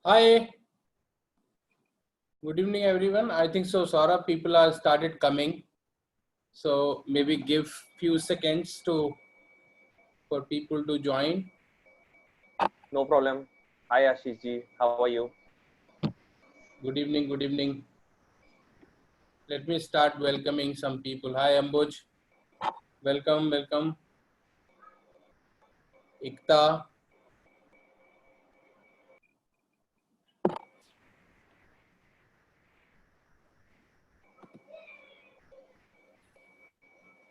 Hi, good evening everyone. I think so Saurabh, people are started coming. So maybe give few seconds for people to join. No problem. Hi Ashish ji, how are you? Good evening, good evening. Let me start welcoming some people. Hi Ambuj, welcome, welcome. Ikta,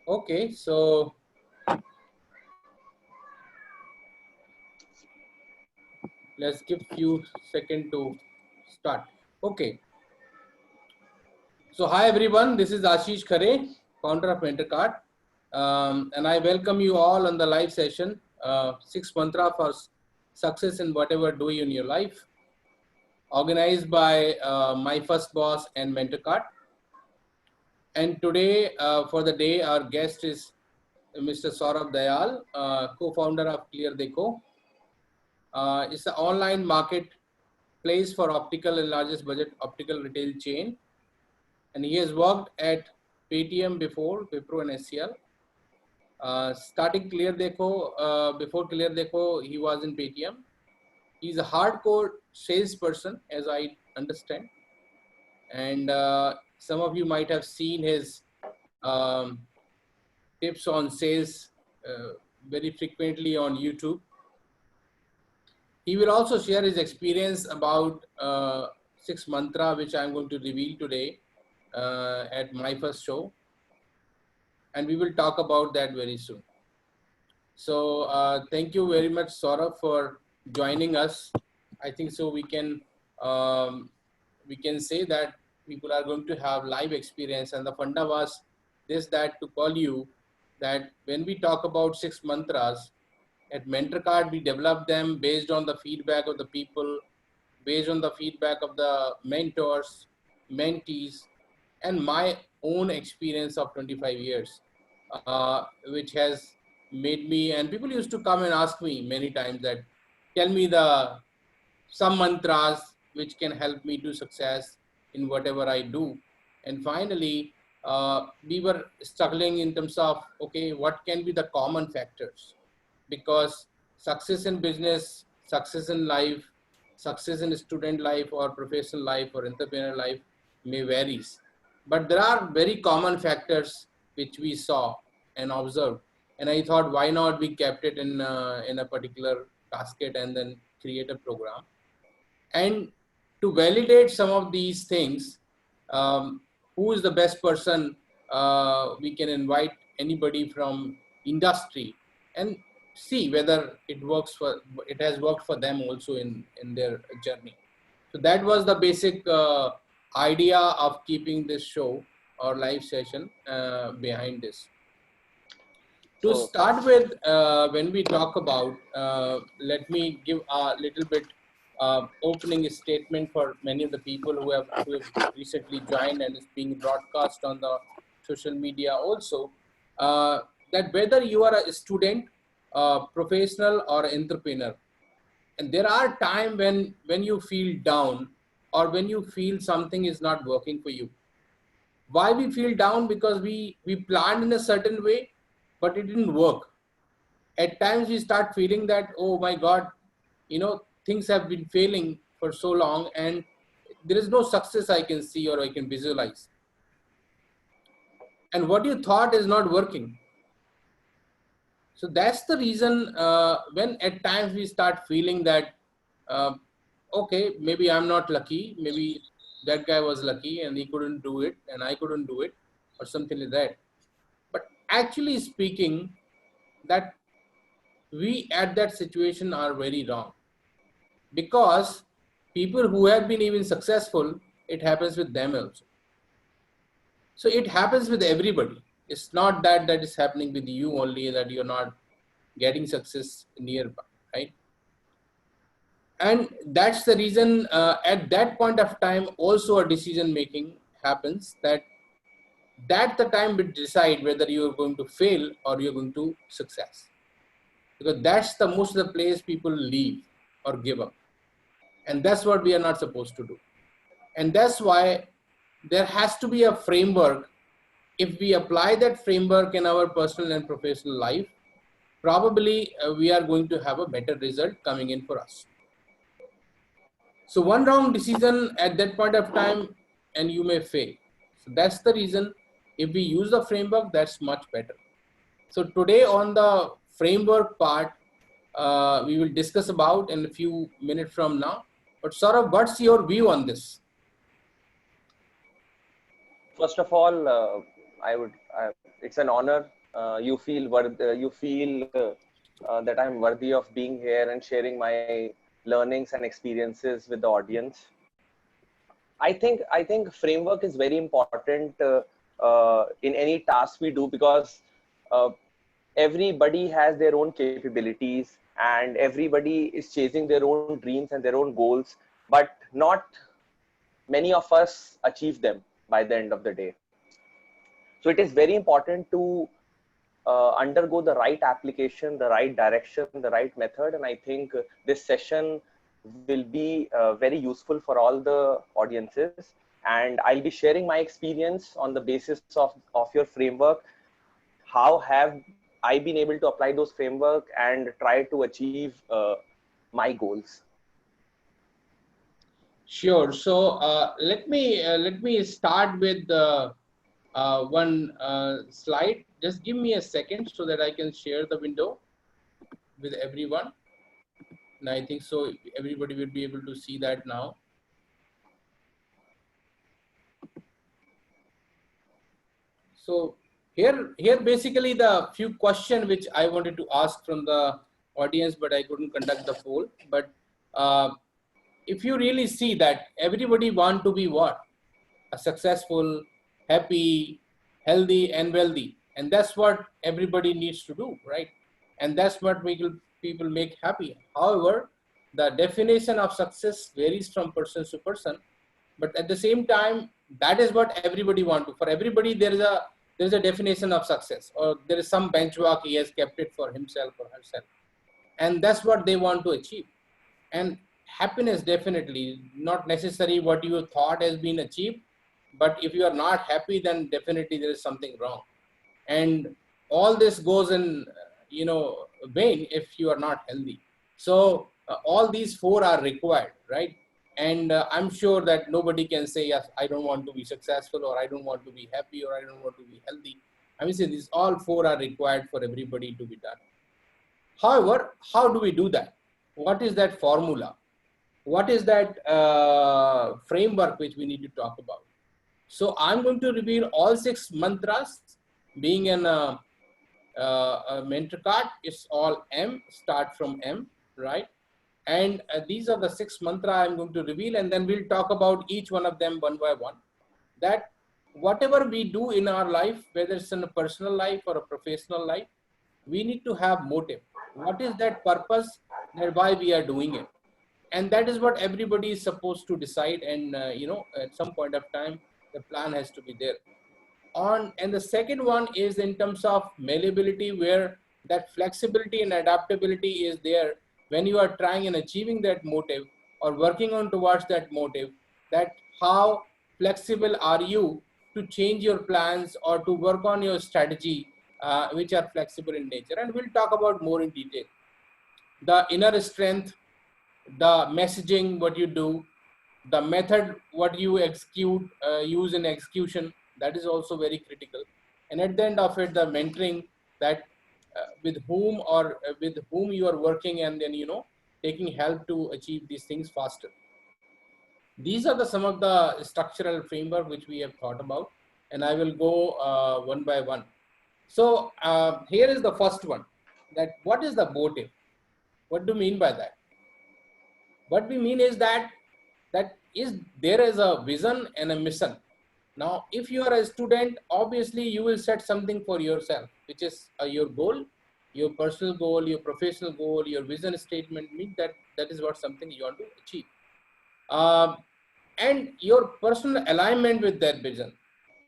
okay, so let's give few seconds to start. Okay, so hi everyone, this is Ashish Khare, founder of Mentorcard, and I welcome you all on the live session, 6 mantra for success in whatever do you in your life, organized by my first boss and Mentorcard. And today for the day, our guest is Mr. Saurabh Dayal, co-founder of Clear Deco. It's an online marketplace for optical and largest budget optical retail chain. And he has worked at Paytm before, Wipro and SCL. Starting Clear Deco, before Clear Deco, he was in Paytm. He's a hardcore salesperson, as I understand. And some of you might have seen his um, tips on sales very frequently on YouTube. He will also share his experience about 6 mantra, which I'm going to reveal today at my first show. And we will talk about that very soon. So thank you very much, Saurabh, for joining us. I think so we can say that people are going to have live experience, and the funda was this, that to call you that when we talk about 6 mantras at Mentorcard, we develop them based on the feedback of the people, based on the feedback of the mentors, mentees, and my own experience of 25 years, which has made me, and people used to come and ask me many times that, tell me some mantras which can help me to success in whatever I do. And finally, we were struggling in terms of, okay, what can be the common factors? Because success in business, success in life, success in student life or professional life or entrepreneur life may varies. But there are very common factors which we saw and observed. And I thought, why not we kept it in a particular basket and then create a program. And to validate some of these things, who is the best person? We can invite anybody from industry and see whether it has worked for them also in their journey. So that was the basic idea of keeping this show or live session behind this. To start with, when we talk about, let me give a little bit opening statement for many of the people who have recently joined and is being broadcast on the social media also, that whether you are a student, professional or entrepreneur, and there are times when you feel down or when you feel something is not working for you. Why we feel down? Because we planned in a certain way, but it didn't work. At times we start feeling that, oh my god, things have been failing for so long and there is no success I can see or I can visualize, and what you thought is not working. So that's the reason, when at times we start feeling that, uh, okay, maybe I'm not lucky, maybe that guy was lucky and he couldn't do it and I couldn't do it, or something like that. But actually speaking, that we at that situation are very wrong, because people who have been even successful, it happens with them also. So it happens with everybody. It's not that is happening with you only, that you're not getting success nearby, right? And that's the reason, at that point of time also a decision making happens, that the time will decide whether you're going to fail or you're going to success, because that's the most of the place people leave or give up. And that's what we are not supposed to do. And that's why there has to be a framework. If we apply that framework in our personal and professional life, probably we are going to have a better result coming in for us. So one wrong decision at that point of time and you may fail. So that's the reason if we use the framework, that's much better. So today on the framework part, we will discuss about in a few minutes from now. But Saurabh, what's your view on this? First of all, it's an honor. You feel that I'm worthy of being here and sharing my learnings and experiences with the audience. I think framework is very important in any task we do, because everybody has their own capabilities and everybody is chasing their own dreams and their own goals, but not many of us achieve them by the end of the day. So it is very important to undergo the right application, the right direction, the right method. And I think this session will be very useful for all the audiences. And I'll be sharing my experience on the basis of your framework. How have I been able to apply those framework and try to achieve my goals? Sure. So let me start with one slide. Just give me a second so that I can share the window with everyone. And I think so everybody will be able to see that now. So here basically the few questions which I wanted to ask from the audience, but I couldn't conduct the poll. But if you really see that everybody want to be what? A successful, happy, healthy and wealthy. And that's what everybody needs to do, right? And that's what people make happy. However, the definition of success varies from person to person. But at the same time, that is what everybody want to. For everybody, there is a definition of success, or there is some benchmark he has kept it for himself or herself. And that's what they want to achieve. And happiness definitely not necessary what you thought has been achieved, but if you are not happy, then definitely there is something wrong. And all this goes in vain if you are not healthy. So all these four are required, right? And I'm sure that nobody can say, yes, I don't want to be successful, or I don't want to be happy, or I don't want to be healthy. I mean, these all four are required for everybody to be done. However, how do we do that? What is that formula? What is that framework which we need to talk about? So I'm going to reveal all 6 mantras. Being in a mentor card, it's all M, start from M, right? And these are the 6 mantra I'm going to reveal, and then we'll talk about each one of them one by one. That whatever we do in our life, whether it's in a personal life or a professional life, we need to have motive. What is that purpose and why we are doing it? And that is what everybody is supposed to decide. And at some point of time, the plan has to be there. And the second one is in terms of malleability, where that flexibility and adaptability is there when you are trying and achieving that motive or working on towards that motive. That how flexible are you to change your plans or to work on your strategy, which are flexible in nature. And we'll talk about more in detail. The inner strength, the messaging, what you do, the method, what you execute, use in execution, that is also very critical. And at the end of it, the mentoring, that with whom you are working, and then taking help to achieve these things faster. These are some of the structural framework which we have thought about, and I will go one by one. So here is the first one, that what is the motive? What do you mean by that? What we mean is that there is a vision and a mission. Now, if you are a student, obviously you will set something for yourself, which is your goal, your personal goal, your professional goal, your vision statement. Means that is what something you want to achieve, and your personal alignment with that vision.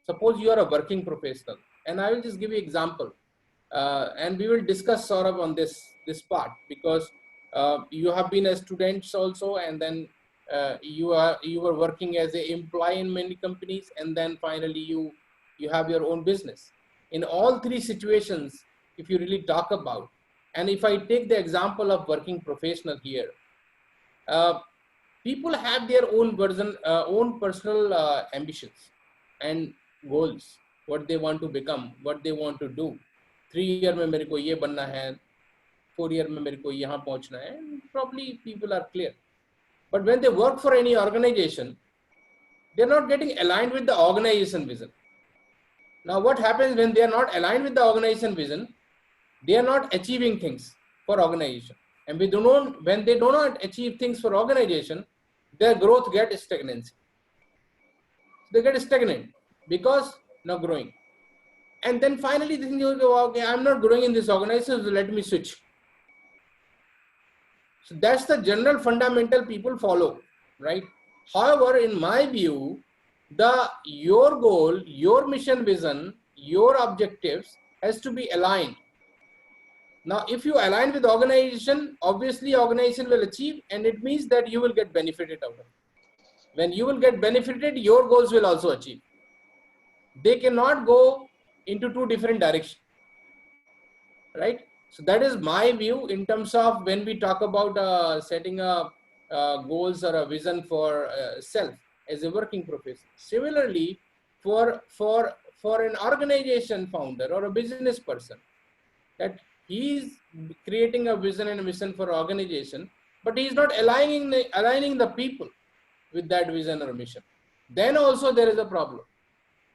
Suppose you are a working professional, and I will just give you example, and we will discuss sort of on this part, because you have been a student also, and then you were working as an employee in many companies, and then finally you have your own business. In all three situations, if you really talk about, and if I take the example of working professional here, uh, people have their own version, own personal ambitions and goals, what they want to become, what they want to do. 3 year में मेरे को ये बनना है, 4 year में मेरे को यहाँ पहुँचना है. Probably people are clear. But when they work for any organization, they're not getting aligned with the organization vision. Now, what happens when they are not aligned with the organization vision? They are not achieving things for organization. And when they do not achieve things for organization, their growth gets stagnancy. They get stagnant because not growing. And then finally they think, okay, I'm not growing in this organization, so let me switch. So that's the general fundamental people follow, right? However, in my view, your goal, your mission vision, your objectives has to be aligned. Now, if you align with organization, obviously organization will achieve, and it means that you will get benefited out of it. When you will get benefited, your goals will also achieve. They cannot go into two different directions, right? So that is my view in terms of when we talk about setting up goals or a vision for self as a working professional. Similarly, for an organization founder or a business person, that he is creating a vision and a mission for organization, but he is not aligning the people with that vision or mission. Then also there is a problem.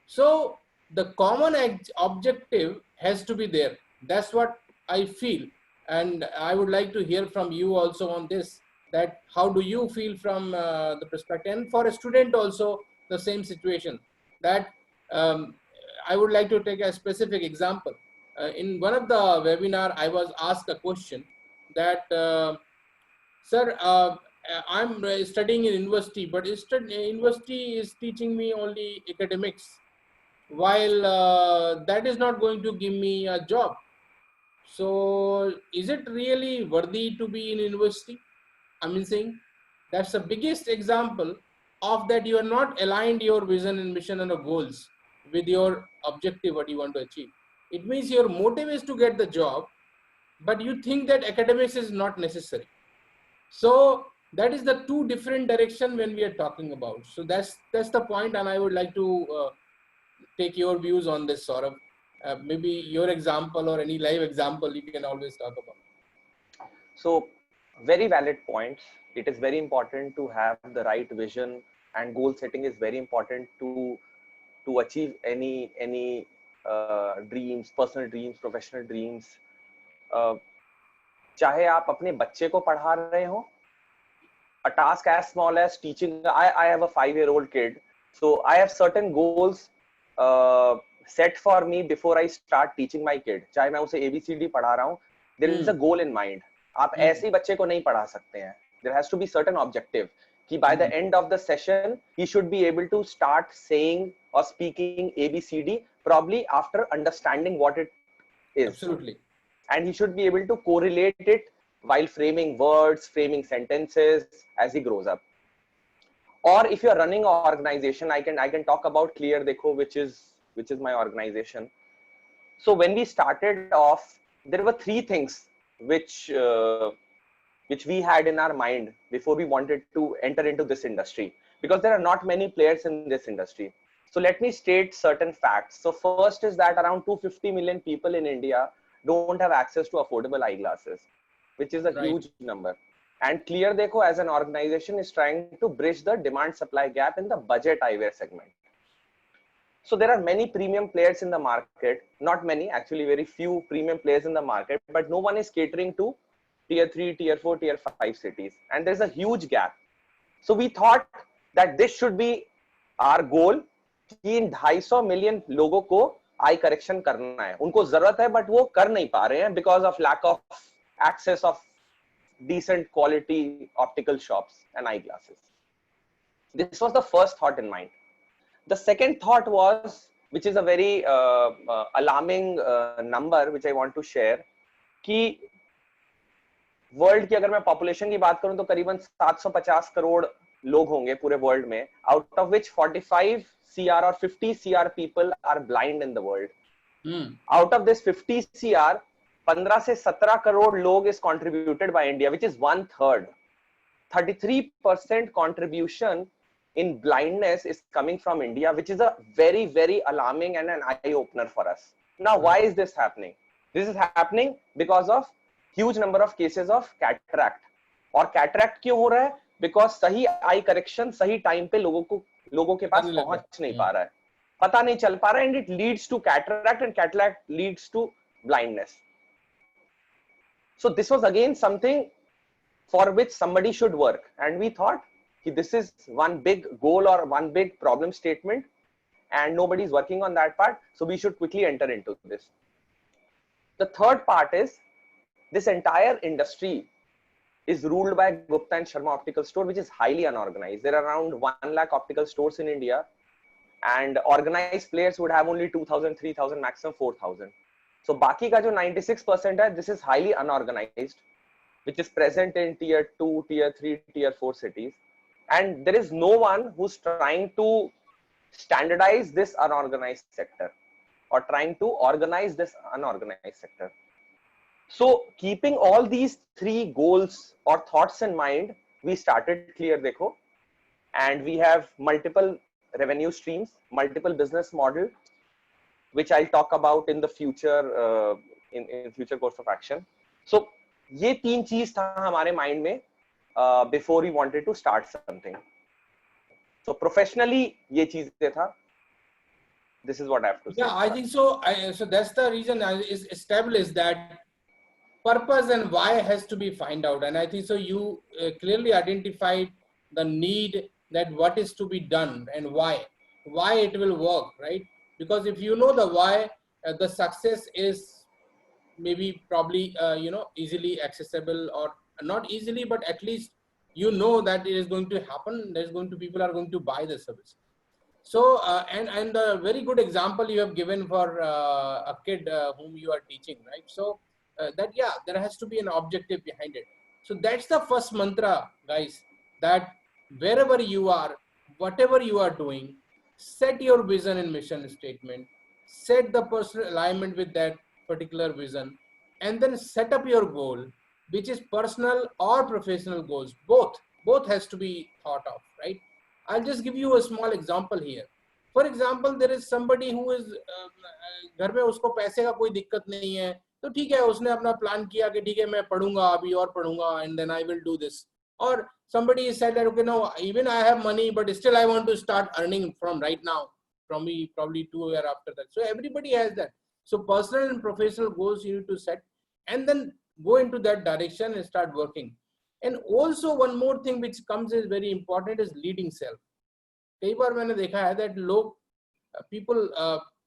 So the common objective has to be there. That's what I feel. And I would like to hear from you also on this, that how do you feel from the perspective, and for a student also the same situation, that I would like to take a specific example. In one of the webinar, I was asked a question that, sir, I'm studying in university, but university is teaching me only academics, while that is not going to give me a job. So is it really worthy to be in university? I mean, saying that's the biggest example of that you are not aligned your vision and mission and goals with your objective, what you want to achieve. It means your motive is to get the job, but you think that academics is not necessary. So that is the two different direction when we are talking about. So that's the point, and I would like to take your views on this, Saurabh. Maybe your example or any live example you can always talk about. So very valid points. It is very important to have the right vision, and goal setting is very important to achieve any dreams, personal dreams, professional dreams. चाहे आप अपने बच्चे को पढ़ा रहे हो, a task as small as teaching. I have a 5-year-old kid, so I have certain goals set for me before I start teaching my kid. चाहे मैं उसे ABCD पढ़ा रहा हूँ, there is a goal in mind. आप ऐसे ही बच्चे को नहीं पढ़ा सकते हैं. There has to be certain objective. कि by the end of the session, he should be able to start saying or speaking ABCD, probably after understanding what it is. Absolutely. And he should be able to correlate it while framing words, framing sentences as he grows up. Or if you're running an organization, I can talk about Clear Dekho, which is my organization. So when we started off, there were 3 things which we had in our mind before we wanted to enter into this industry, because there are not many players in this industry. So let me state certain facts. So first is that around 250 million people in India don't have access to affordable eyeglasses, which is a huge number. And Clear Dekho as an organization is trying to bridge the demand supply gap in the budget eyewear segment. So there are many premium players in the market, not many, actually very few premium players in the market, but no one is catering to tier 3, tier 4, tier 5 cities. And there's a huge gap. So we thought that this should be our goal, कि इन 250 million लोगों को आई correction करना है. उनको जरूरत है but वो कर नहीं पा रहे हैं because of lack of access of decent quality optical shops and eyeglasses. This was the first thought in mind. The second thought was, which is a very alarming number which I want to share, कि world की अगर मैं population की बात करूं तो करीबन 750 करोड़ लोग होंगे पूरे वर्ल्ड में, out of which 45 CR or 50 CR people are blind in the world. Out of this 50 CR, 15 से 17 करोड़ लोग is contributed by India, which is 1/3. 33% contribution in blindness is coming from India, which is a very, very alarming and an eye-opener for us. Now, why is this happening? This is happening because of huge number of cases of cataract. और cataract क्यों हो रहा है? Because सही eye correction सही time पे लोगों के पास पहुंच नहीं पा रहा है, पता नहीं चल पा रहा है, and it leads to cataract, and cataract leads to blindness. So this was again something for which somebody should work, and we thought this is one big goal or one big problem statement, and nobody is working on that part, so we should quickly enter into this. The third part is this entire industry is ruled by Gupta and Sharma Optical Store, which is highly unorganized. There are around 1 lakh optical stores in India, and organized players would have only 2,000, 3,000, maximum 4,000. So baki ka jo 96% hai, this is highly unorganized, which is present in tier 2, tier 3, tier 4 cities. And there is no one who's trying to standardize this unorganized sector or trying to organize this unorganized sector. So keeping all these three goals or thoughts in mind, we started Clear Dekho, and we have multiple revenue streams, multiple business model, which I'll talk about in the future, in future course of action. So ये तीन चीज था हमारे mind में before we wanted to start something. So professionally ये चीजें था. This is what I have to say. Yeah, I think so. So that's the reason is established that purpose and why has to be find out. And I think so you clearly identified the need, that what is to be done and why it will work, right? Because if you know the why, the success is maybe probably easily accessible, or not easily, but at least you know that it is going to happen. There's going to, people are going to buy the service. So and a very good example you have given for a kid whom you are teaching, right? So that, yeah, there has to be an objective behind it. So that's the first mantra, guys, that wherever you are, whatever you are doing, set your vision and mission statement, set the personal alignment with that particular vision, and then set up your goal, which is personal or professional goals. Both has to be thought of, right? I'll just give you a small example here. For example, there is somebody who is घर में उसको पैसे का कोई दिक्कत नहीं है, तो ठीक है, उसने अपना प्लान किया कि ठीक है मैं पढ़ूंगा अभी और पढ़ूंगा, and then I will do this. Or somebody said that, okay, no, even I have money, but still I want to start earning from right now, from me probably 2 years after that. So everybody has that. So personal and professional goals you need to set, and then go into that direction and start working. And also one more thing which comes is very important is leading self. कई बार मैंने देखा है that लोग people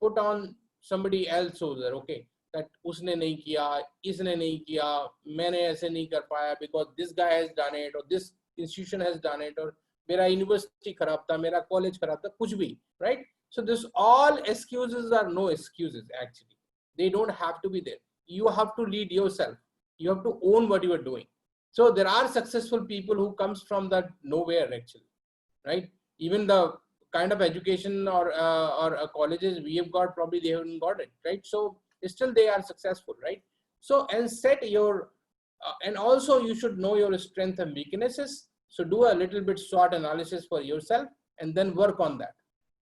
put on somebody else over, okay, that उसने नहीं किया, इसने नहीं किया, मैंने ऐसे नहीं कर पाया because this guy has done it, or this institution has done it, or मेरा university खराब था, मेरा college खराब था, कुछ भी, right? So this all excuses are no excuses actually. They don't have to be there. You have to lead yourself. You have to own what you are doing. So there are successful people who comes from that nowhere actually, right? Even the kind of education or colleges we have got, probably they haven't got it, right? So still they are successful, right? So, and set your, and also you should know your strengths and weaknesses. So do a little bit SWOT analysis for yourself and then work on that.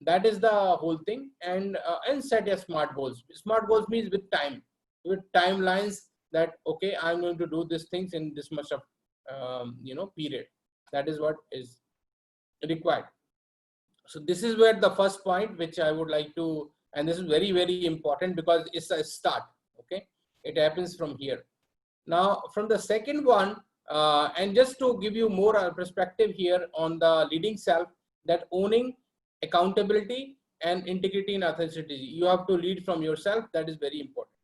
That is the whole thing. And set your SMART goals. SMART goals means with time, with timelines, that okay, I'm going to do these things in this much of period. That is what is required. So this is where the first point which I would like to, and this is very, very important because it's a start, okay? It happens from here. Now from the second one, and just to give you more perspective here on the leading self, that owning, accountability and integrity and authenticity. You have to lead from yourself. That is very important.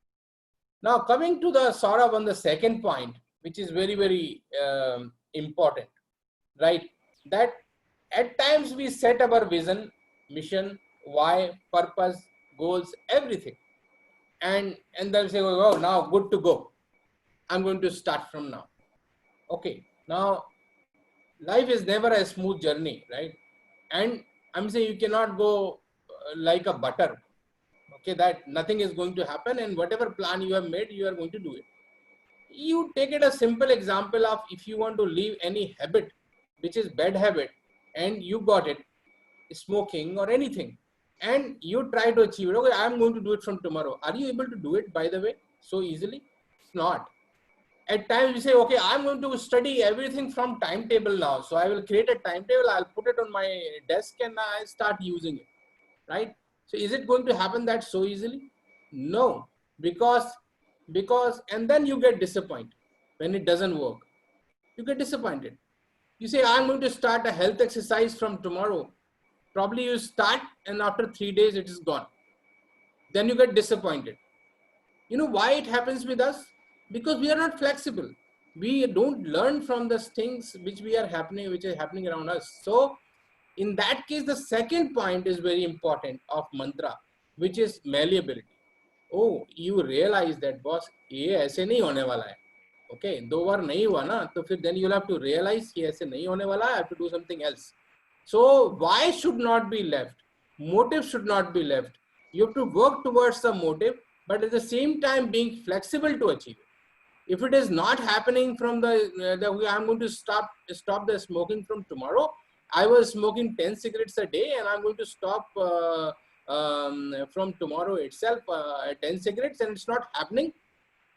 Now coming to the sort of on the second point, which is very, very important, right? That at times we set our vision, mission, why, purpose, goals, everything. And then say, oh, now good to go. I'm going to start from now. Okay, now life is never a smooth journey, right? And I'm saying you cannot go like a butter, okay, that nothing is going to happen and whatever plan you have made, you are going to do it. You take it a simple example of if you want to leave any habit, which is bad habit, and you got it, smoking or anything, and you try to achieve it. Okay, I'm going to do it from tomorrow. Are you able to do it, by the way, so easily? It's not. At times we say, okay, I'm going to study everything from timetable now. So I will create a timetable, I'll put it on my desk and I start using it, right? So is it going to happen that so easily? No, because, and then you get disappointed when it doesn't work. You get disappointed. You say, I'm going to start a health exercise from tomorrow. Probably you start and after 3 days it is gone. Then you get disappointed. You know why it happens with us? Because we are not flexible. We don't learn from the things which are happening around us. So in that case, the second point is very important of mantra, which is malleability. Oh, you realize that boss, ये ऐसे नहीं होने वाला है. Okay, दो बार नहीं हुआ ना, तो फिर then you'll have to realize कि ऐसे नहीं होने वाला है, I have to do something else. So why should not be left? Motive should not be left. You have to work towards the motive, but at the same time being flexible to achieve it. If it is not happening from I'm going to stop the smoking from tomorrow. I was smoking 10 cigarettes a day and I'm going to stop from tomorrow itself 10 cigarettes and it's not happening.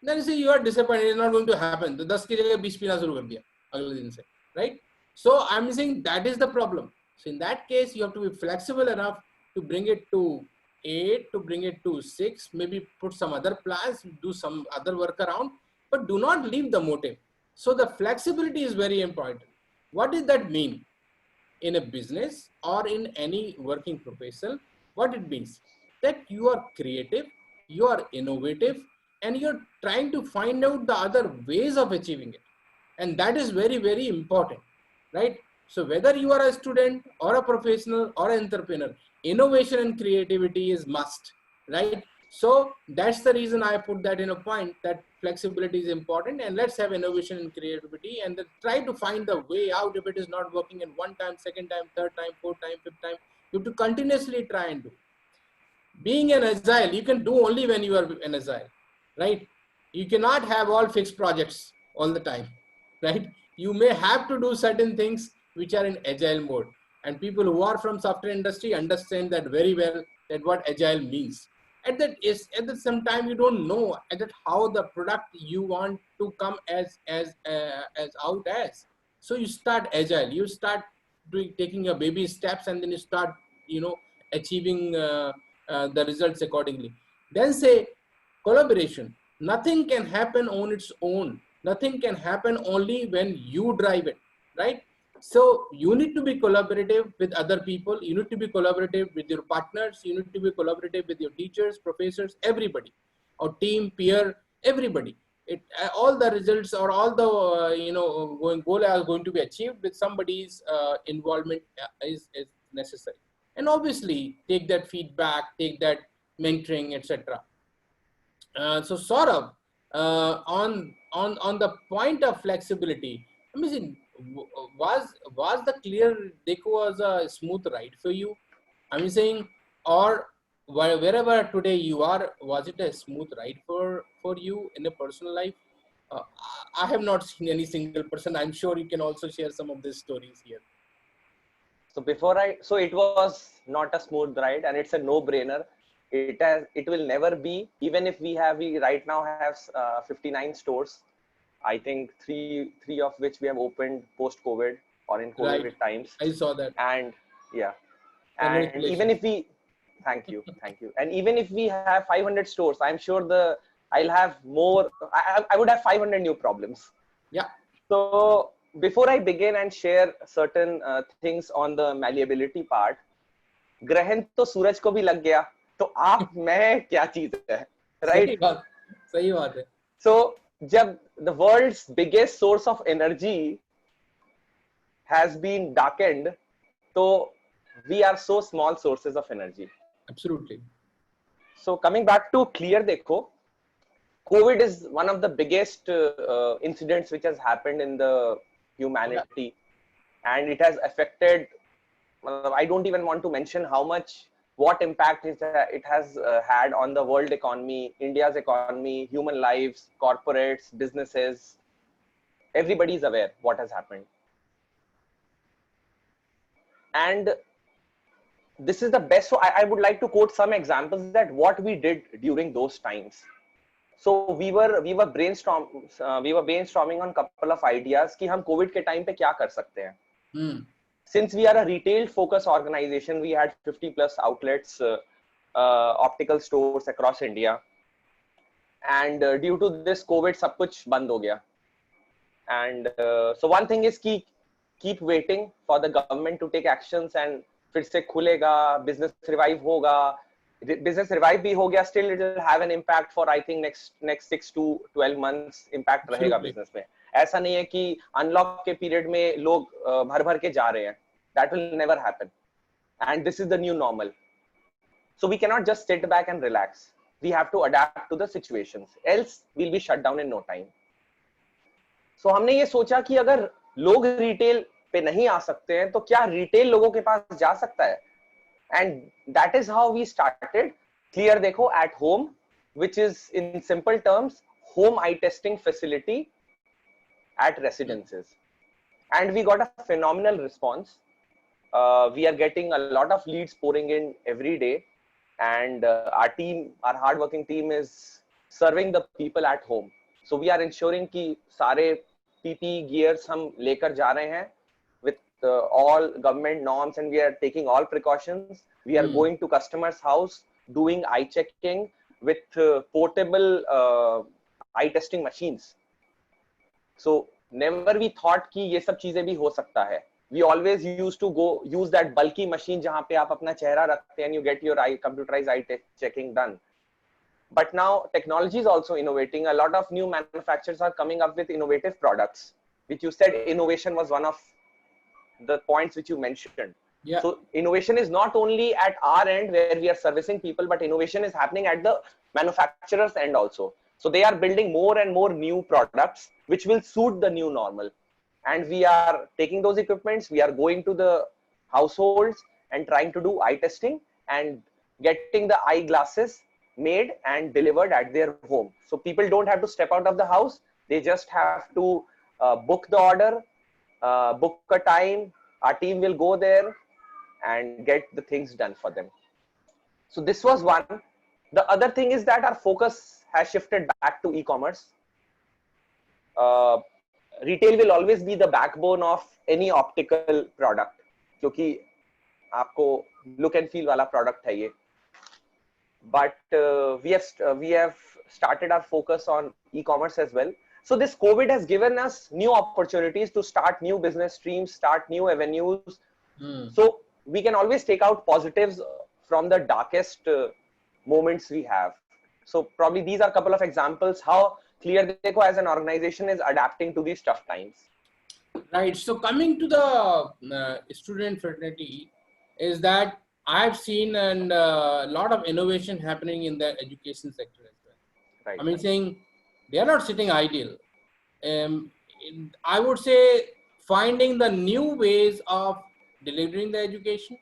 Then you say you are disappointed. It's not going to happen. तो 10 की जगह 20 पीना शुरू कर दिया अगले दिन से, right? So I'm saying that is the problem. So in that case, you have to be flexible enough to bring it to 8, to bring it to 6, maybe put some other plans, do some other workaround, but do not leave the motive. So the flexibility is very important. What does that mean? In a business or in any working profession, what it means that you are creative, you are innovative, and you're trying to find out the other ways of achieving it. And that is very, very important, right? So whether you are a student or a professional or an entrepreneur, innovation and creativity is must, right? So that's the reason I put that in a point that flexibility is important, and let's have innovation and creativity and then try to find the way out. If it is not working in one time, second time, third time, fourth time, fifth time, you have to continuously try and do. Being an agile, you can do only when you are an agile, right? You cannot have all fixed projects all the time, right? You may have to do certain things which are in agile mode, and people who are from software industry understand that very well, that what agile means. At that some time you don't know at that how the product you want to come as out as. So you start agile, you start taking your baby steps, and then you start achieving the results accordingly. Then say collaboration. Nothing can happen on its own. Nothing can happen only when you drive it, right? So you need to be collaborative with other people. You need to be collaborative with your partners. You need to be collaborative with your teachers, professors, everybody, or team, peer, everybody. All the results or all the goal are going to be achieved with somebody's involvement is necessary. And obviously take that feedback, take that mentoring, etc. So Saurabh, on the point of flexibility, I mean, was the Clear Deco was a smooth ride for you? I'm saying, or wherever today you are, was it a smooth ride for you in a personal life? Uh, I have not seen any single person. I'm sure you can also share some of these stories here. So it was not a smooth ride, and it's a no-brainer. It will never be, even if we right now have 59 stores. I think three of which we have opened post COVID or in COVID Right. times. I saw that. And yeah, and even if we, thank you. And even if we have 500 stores, I'm sure I'll have more. I would have 500 new problems. Yeah. So before I begin and share certain things on the malleability part, ग्रहण तो सूरज को भी लग गया, तो आप मैं क्या चीज है, right? सही बात है. So जब the world's biggest source of energy has been darkened, so we are so small sources of energy. Absolutely. So coming back to Clear Deco, COVID is one of the biggest incidents which has happened in the humanity. and it has affected, I don't even want to mention what impact it has had on the world economy, India's economy, human lives, corporates, businesses. Everybody is aware what has happened. And this is the best. So I would like to quote some examples that what we did during those times. So we were brainstorming on couple of ideas कि हम COVID के time पे क्या कर सकते हैं. Since we are a retail focused organization, we had 50 plus outlets, optical stores across India, and due to this COVID सब कुछ बंद हो गया. And so one thing is keep waiting for the government to take actions, and फिर से खुलेगा, business revive होगा. Business revive भी हो गया, still it will have an impact for I think next 6 to 12 months impact रहेगा business में. ऐसा नहीं है कि अनलॉक के पीरियड में लोग भर भर के जा रहे हैं. That will never happen, and this is the new normal. So we cannot just sit back and relax. We have to adapt to the situations, else we'll be shut down in no time. So हमने ये सोचा कि अगर लोग retail पे नहीं आ सकते हैं तो क्या रिटेल लोगों के पास जा सकता है, and that is how we started Clear Dekho at home, which is in simple terms home eye testing facility at residences. And we got a phenomenal response. We are getting a lot of leads pouring in every day, and our hardworking team is serving the people at home. So we are ensuring कि सारे PPE gears हम लेकर जा रहे हैं with all government norms, and we are taking all precautions. We are going to customers' house, doing eye checking with portable eye testing machines. So never we thought कि ये सब चीजें भी हो सकता है. We always used to go use that bulky machine जहाँ पे आप अपना चेहरा रखते हैं and you get your computerized eye checking done. But now technology is also innovating. A lot of new manufacturers are coming up with innovative products, which you said innovation was one of the points which you mentioned. Yeah. So innovation is not only at our end where we are servicing people, but innovation is happening at the manufacturer's end also. So they are building more and more new products which will suit the new normal. And we are taking those equipments, we are going to the households and trying to do eye testing and getting the eyeglasses made and delivered at their home. So people don't have to step out of the house. They just have to book the order, book a time. Our team will go there and get the things done for them. So this was one. The other thing is that our focus has shifted back to e-commerce. Retail will always be the backbone of any optical product, क्योंकि आपको look and feel वाला product है ये. But we have started our focus on e-commerce as well. So this COVID has given us new opportunities to start new business streams, start new avenues. So we can always take out positives from the darkest moments we have. So probably these are a couple of examples how Clear Dekho as an organization is adapting to these tough times. Right. So coming to the student fraternity, is that I've seen a lot of innovation happening in the education sector as well. Right. I mean, saying they are not sitting idle. I would say finding the new ways of delivering the education,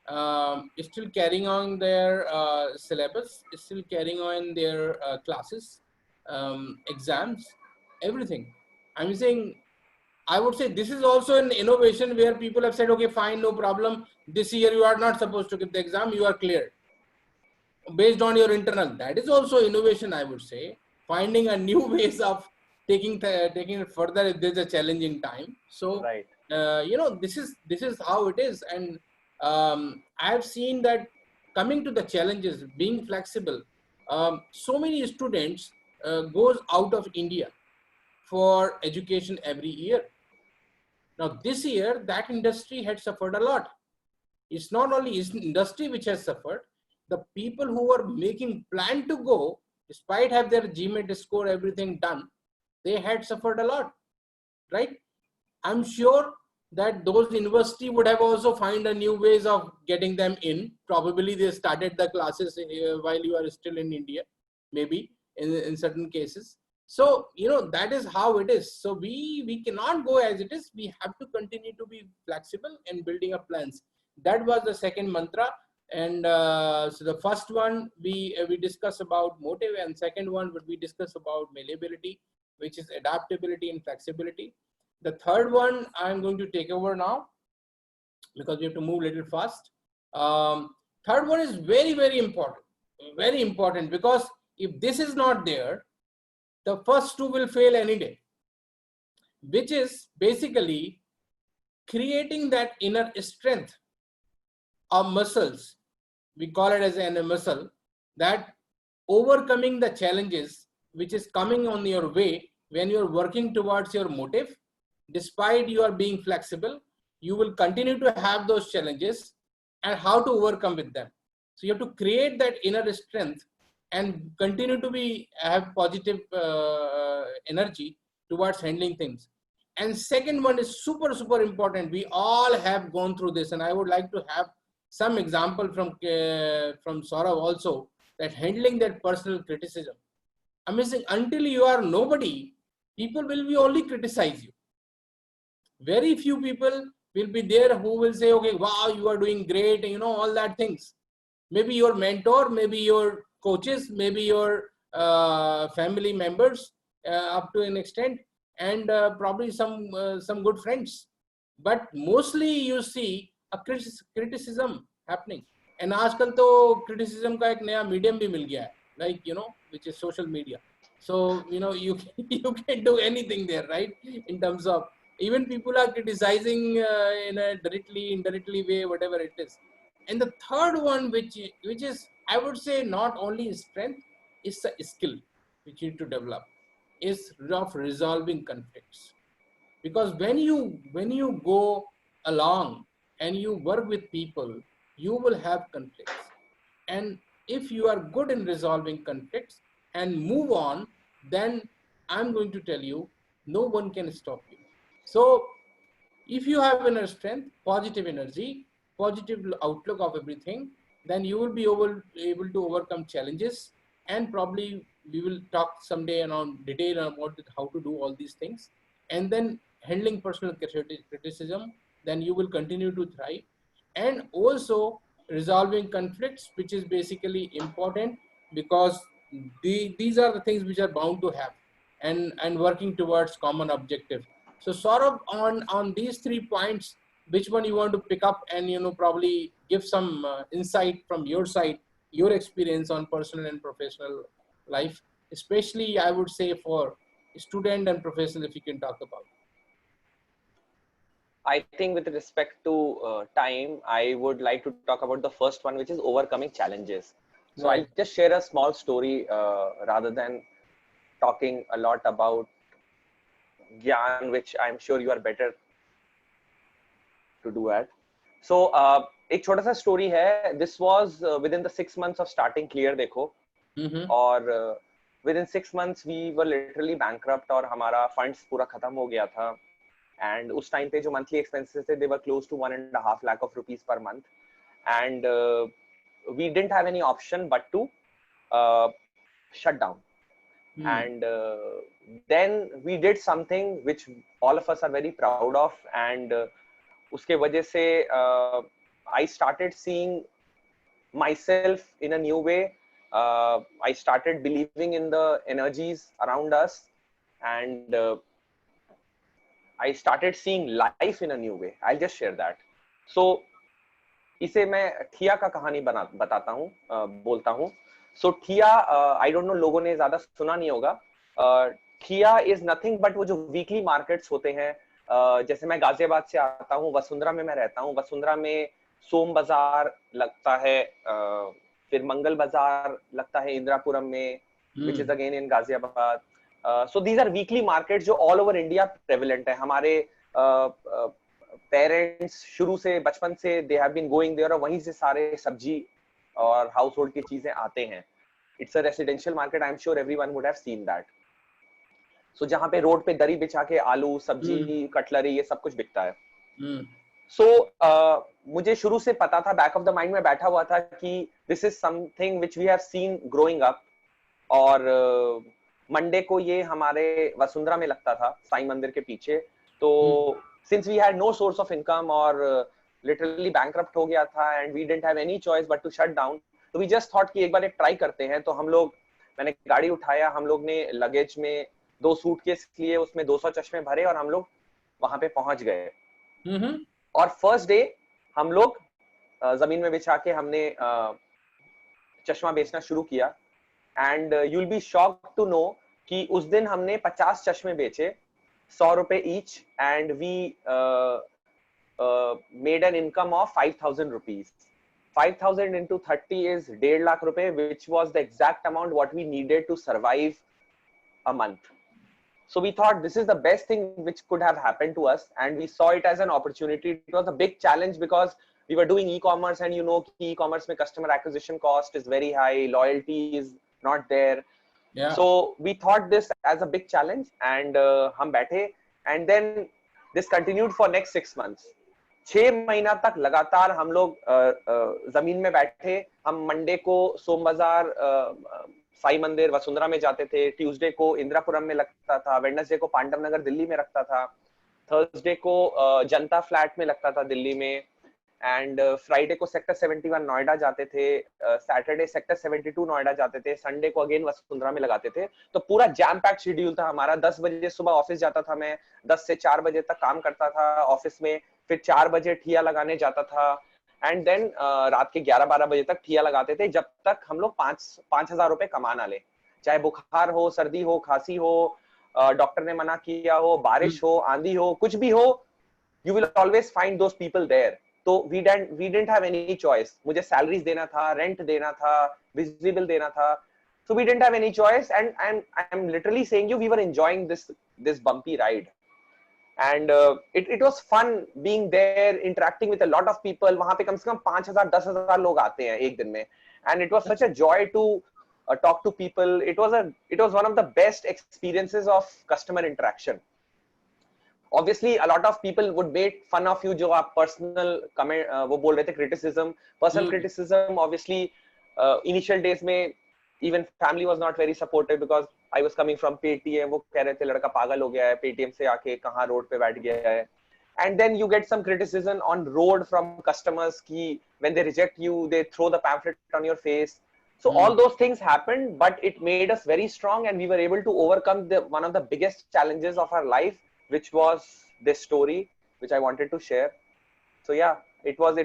still carrying on their syllabus, still carrying on their classes, exams, everything. I'm saying, I would say this is also an innovation where people have said, okay, fine, no problem. This year you are not supposed to give the exam, you are cleared based on your internal. That is also innovation, I would say. Finding a new ways of taking it further if there's a challenging time. So, right. This is how it is. And I've seen that coming to the challenges, being flexible, so many students goes out of India for education every year. Now this year, that industry had suffered a lot. It's not only its industry which has suffered, the people who were making plan to go, despite have their GMAT score, everything done, they had suffered a lot, right? I'm sure that those university would have also find a new ways of getting them in. Probably they started the classes while you are still in India, maybe in certain cases. So that is how it is. So we cannot go as it is. We have to continue to be flexible in building up plans. That was the second mantra. And so the first one we discuss about motive, and second one would we discuss about malleability, which is adaptability and flexibility. The third one I'm going to take over now, because we have to move a little fast. Third one is very, very important, because if this is not there, the first two will fail any day, which is basically creating that inner strength of muscles. We call it as an inner muscle, that overcoming the challenges which is coming on your way when you're working towards your motive. Despite you are being flexible, you will continue to have those challenges, and how to overcome with them. So you have to create that inner strength and continue to have positive energy towards handling things. And second one is super important. We all have gone through this, and I would like to have some example from Saurav also, that handling that personal criticism. Amazing. Until you are nobody, people will be only criticize you. Very few people will be there who will say, okay, wow, you are doing great, all that things. Maybe your mentor, maybe your coaches, maybe your family members, up to an extent, and probably some good friends. But mostly you see a criticism happening. And आजकल तो criticism का एक नया medium भी मिल गया है, like which is social media. So you can do anything there, right? In terms of, even people are criticizing in a directly, indirectly way, whatever it is. And the third one, which is, I would say, not only strength, is a skill which you need to develop, is of resolving conflicts. Because when you go along and you work with people, you will have conflicts. And if you are good in resolving conflicts and move on, then I'm going to tell you, no one can stop you. So if you have inner strength, positive energy, positive outlook of everything, then you will be able to overcome challenges. And probably we will talk someday around detail about how to do all these things. And then handling personal criticism, then you will continue to thrive. And also resolving conflicts, which is basically important, because these are the things which are bound to have, and working towards common objective. So sort of on these 3 points, which one you want to pick up and probably give some insight from your side, your experience on personal and professional life, especially I would say for student and professional, if you can talk about. I think with respect to time, I would like to talk about the first one, which is overcoming challenges. So Right. I'll just share a small story rather than talking a lot about Gyan, which I'm sure you are better to do at. So एक छोटा सा story है. This was within the 6 months of starting Clear Dekho. और within 6 months we were literally bankrupt, और हमारा funds पूरा खत्म हो गया था. And उस time पे जो monthly expenses थे, they were close to 1.5 lakh of rupees per month. And we didn't have any option but to shut down. And then we did something which all of us are very proud of. And उसके वजह से I started seeing myself in a new way. I started believing in the energies around us, and I started seeing life in a new way. I'll just share that. So इसे मैं ठिया का कहानी बताता हूँ, बोलता हूँ. So ठिया, I don't know, लोगों ने ज्यादा सुना नहीं होगा. ठिया is nothing but वो जो weekly markets होते हैं. जैसे मैं गाजियाबाद से आता हूँ, वसुंधरा में मैं रहता हूँ. वसुंधरा में सोम बाजार लगता है, फिर मंगल बाजार लगता है इंदिरापुरम में, which is again in Ghaziabad. So these are weekly markets जो all over India prevalent है. हमारे पेरेंट्स शुरू से, बचपन से they have been going there, और वहीं से सारे सब्जी और हाउस होल्ड की चीजें आते हैं. It's a residential market. I'm sure everyone would have seen that. So जहाँ पे रोड पे दरी बिछा के आलू, सब्जी, कटलरी, ये सब कुछ बिकता है. So मुझे शुरू से पता था, बैक ऑफ द माइंड में बैठा हुआ था कि this is something which we have seen growing up. और मंडे को ये हमारे वसुंधरा में लगता था, साईं मंदिर के पीछे। तो since we had no source of income और लिटरली बैंकरप्ट हो गया था and we didn't have any choice but to shut down, तो वी जस्ट थॉट कि एक बार एक ट्राई करते हैं। तो हम लोग, मैंने गाड़ी उठाया, हम लोग ने लगेज में 2 सूटकेस लिए, उसमें 200 चश्मे भरे और हम लोग वहां पे पहुंच गए। और फर्स्ट डे हम लोग जमीन में बिछा के हमने चश्मा बेचना शुरू किया। And you will be shocked to know कि उस दिन हमने 50 चश्मे बेचे, 100 रुपए each, and we made an income of 5,000 rupees. 5,000 into 30 is 1.5 lakh रुपए, which was the exact amount what we needed to survive a month. So we thought this is the best thing which could have happened to us, and we saw it as an opportunity. It was a big challenge because we were doing e-commerce, and you know, e-commerce mein customer acquisition cost is very high, loyalty is not there. Yeah. So we thought this as a big challenge, and hum baithe, and then this continued for next 6 months. 6 महीना तक लगातार हम लोग जमीन में बैठे। हम Monday को सोम बाजार, साई मंदिर, वसुंधरा में जाते थे, ट्यूसडे को इंदिरापुरम में लगता था, वेडनेसडे को पांडव नगर दिल्ली में रखता था, थर्सडे को जनता फ्लैट में लगता था दिल्ली में, एंड फ्राइडे को सेक्टर 71 नोएडा जाते थे, सैटरडे सेक्टर 72 नोएडा जाते थे, संडे को अगेन वसुंधरा में लगाते थे। तो पूरा जैम पैक शेड्यूल था हमारा। 10 बजे सुबह ऑफिस जाता था मैं, 10 से 4 बजे तक काम करता था ऑफिस में, फिर 4 बजे ठिया लगाने जाता था, एंड देन रात के 11-12 बजे तक ठिया लगाते थे, जब तक हम लोग 5,000 रुपए कमा ना ले। चाहे बुखार हो, सर्दी हो, खांसी हो, डॉक्टर ने मना किया हो, बारिश हो, आंधी हो, कुछ भी हो, you will always find those people there. तो we didn't have any choice. मुझे सैलरीज देना था, रेंट देना था, बिजली बिल देना था, so we didn't have any choice, and I'm literally saying you, we were enjoying this bumpy ride, and it was fun being there, interacting with a lot of people. वहां पे कम से कम 5,000-10,000 लोग आते हैं एक दिन में, and it was such a joy to talk to people. It was one of the best experiences of customer interaction. Obviously a lot of people would make fun of you, जो आप personal comment वो बोल रहे थे, criticism, personal criticism, obviously initial days में even family was not very supportive because I was coming from Paytm. वो कह रहे थे लड़का पागल हो गया है, Paytm से आके कहाँ रोड पे बैठ गया है। And then you get some criticism on road from customers कि when they reject you, they throw the pamphlet on your face. So all those things happened, but it made us very strong, and we were able to overcome one of the biggest challenges of our life, which was this story, which I wanted to share. So yeah, it was.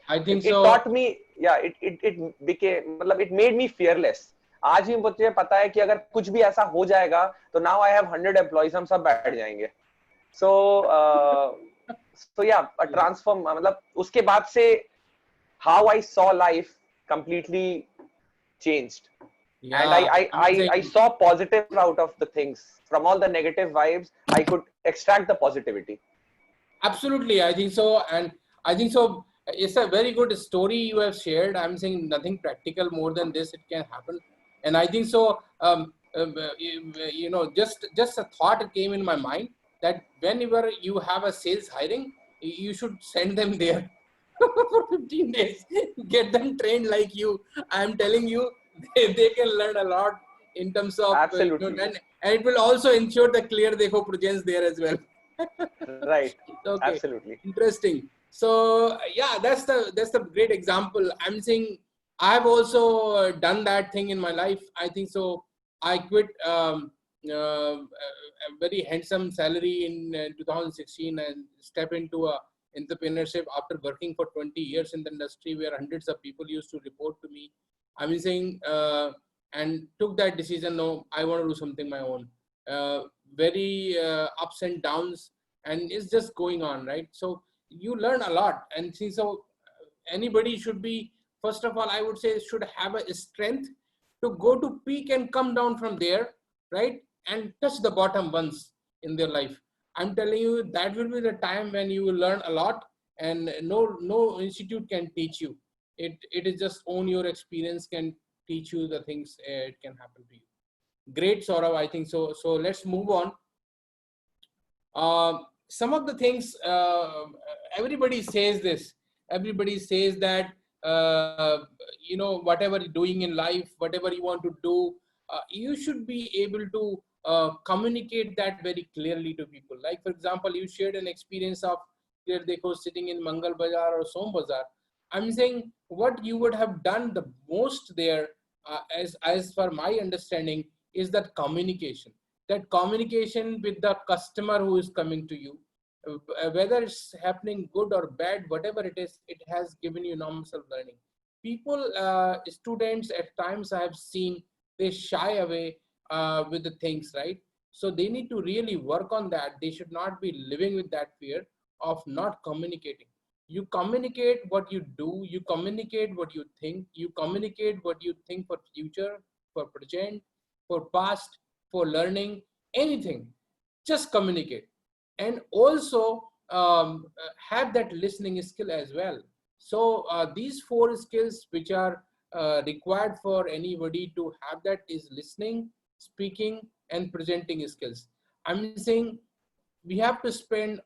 I think it taught me. Yeah, it became, मतलब it made me fearless. आज भी मुझे पता है कि अगर कुछ भी ऐसा हो जाएगा तो now I have 100 employees, हम सब बैठ जाएंगे. So yeah, a transform, मतलब उसके बाद से how I saw life completely changed. Yeah, and I saw positive out of the things. From all the negative vibes, I could extract the positivity. Absolutely, I think so, and I think so. It's a very good story you have shared. I'm saying nothing practical more than this. It can happen, and I think so. You know, just a thought came in my mind that whenever you have a sales hiring, you should send them there for 15 days. Get them trained like you. I'm telling you, they can learn a lot in terms of absolutely, you know, and it will also ensure the clear dekho presence there as well. Right. Okay. Absolutely. Interesting. So yeah, that's the great example. I'm saying I've also done that thing in my life. I think so. I quit a very handsome salary in 2016 and step into a entrepreneurship after working for 20 years in the industry where hundreds of people used to report to me. I'm saying and took that decision. No, I want to do something my own. Very ups and downs, and it's just going on, right? So you learn a lot, and see, so anybody should be, first of all, I would say, should have a strength to go to peak and come down from there, right? And touch the bottom once in their life. I'm telling you, that will be the time when you will learn a lot, and no institute can teach you. It is just own your experience can teach you the things it can happen to you. Great, Saurav, I think so. So let's move on. Some of the things, everybody says this. Everybody says that, you know, whatever you're doing in life, whatever you want to do, you should be able to communicate that very clearly to people. Like for example, you shared an experience of Dekho sitting in Mangal Bazaar or Som Bazaar. I'm saying what you would have done the most there, as for my understanding, is that communication. That communication with the customer who is coming to you, whether it's happening good or bad, whatever it is, it has given you enormous of learning. People, students at times I have seen, they shy away with the things, right? So they need to really work on that. They should not be living with that fear of not communicating. You communicate what you do, you communicate what you communicate what you think for future, for present, for past, for learning, anything. Just communicate. And also have that listening skill as well. So these four skills which are required for anybody to have, that is listening, speaking, and presenting skills. I'm saying we have to spend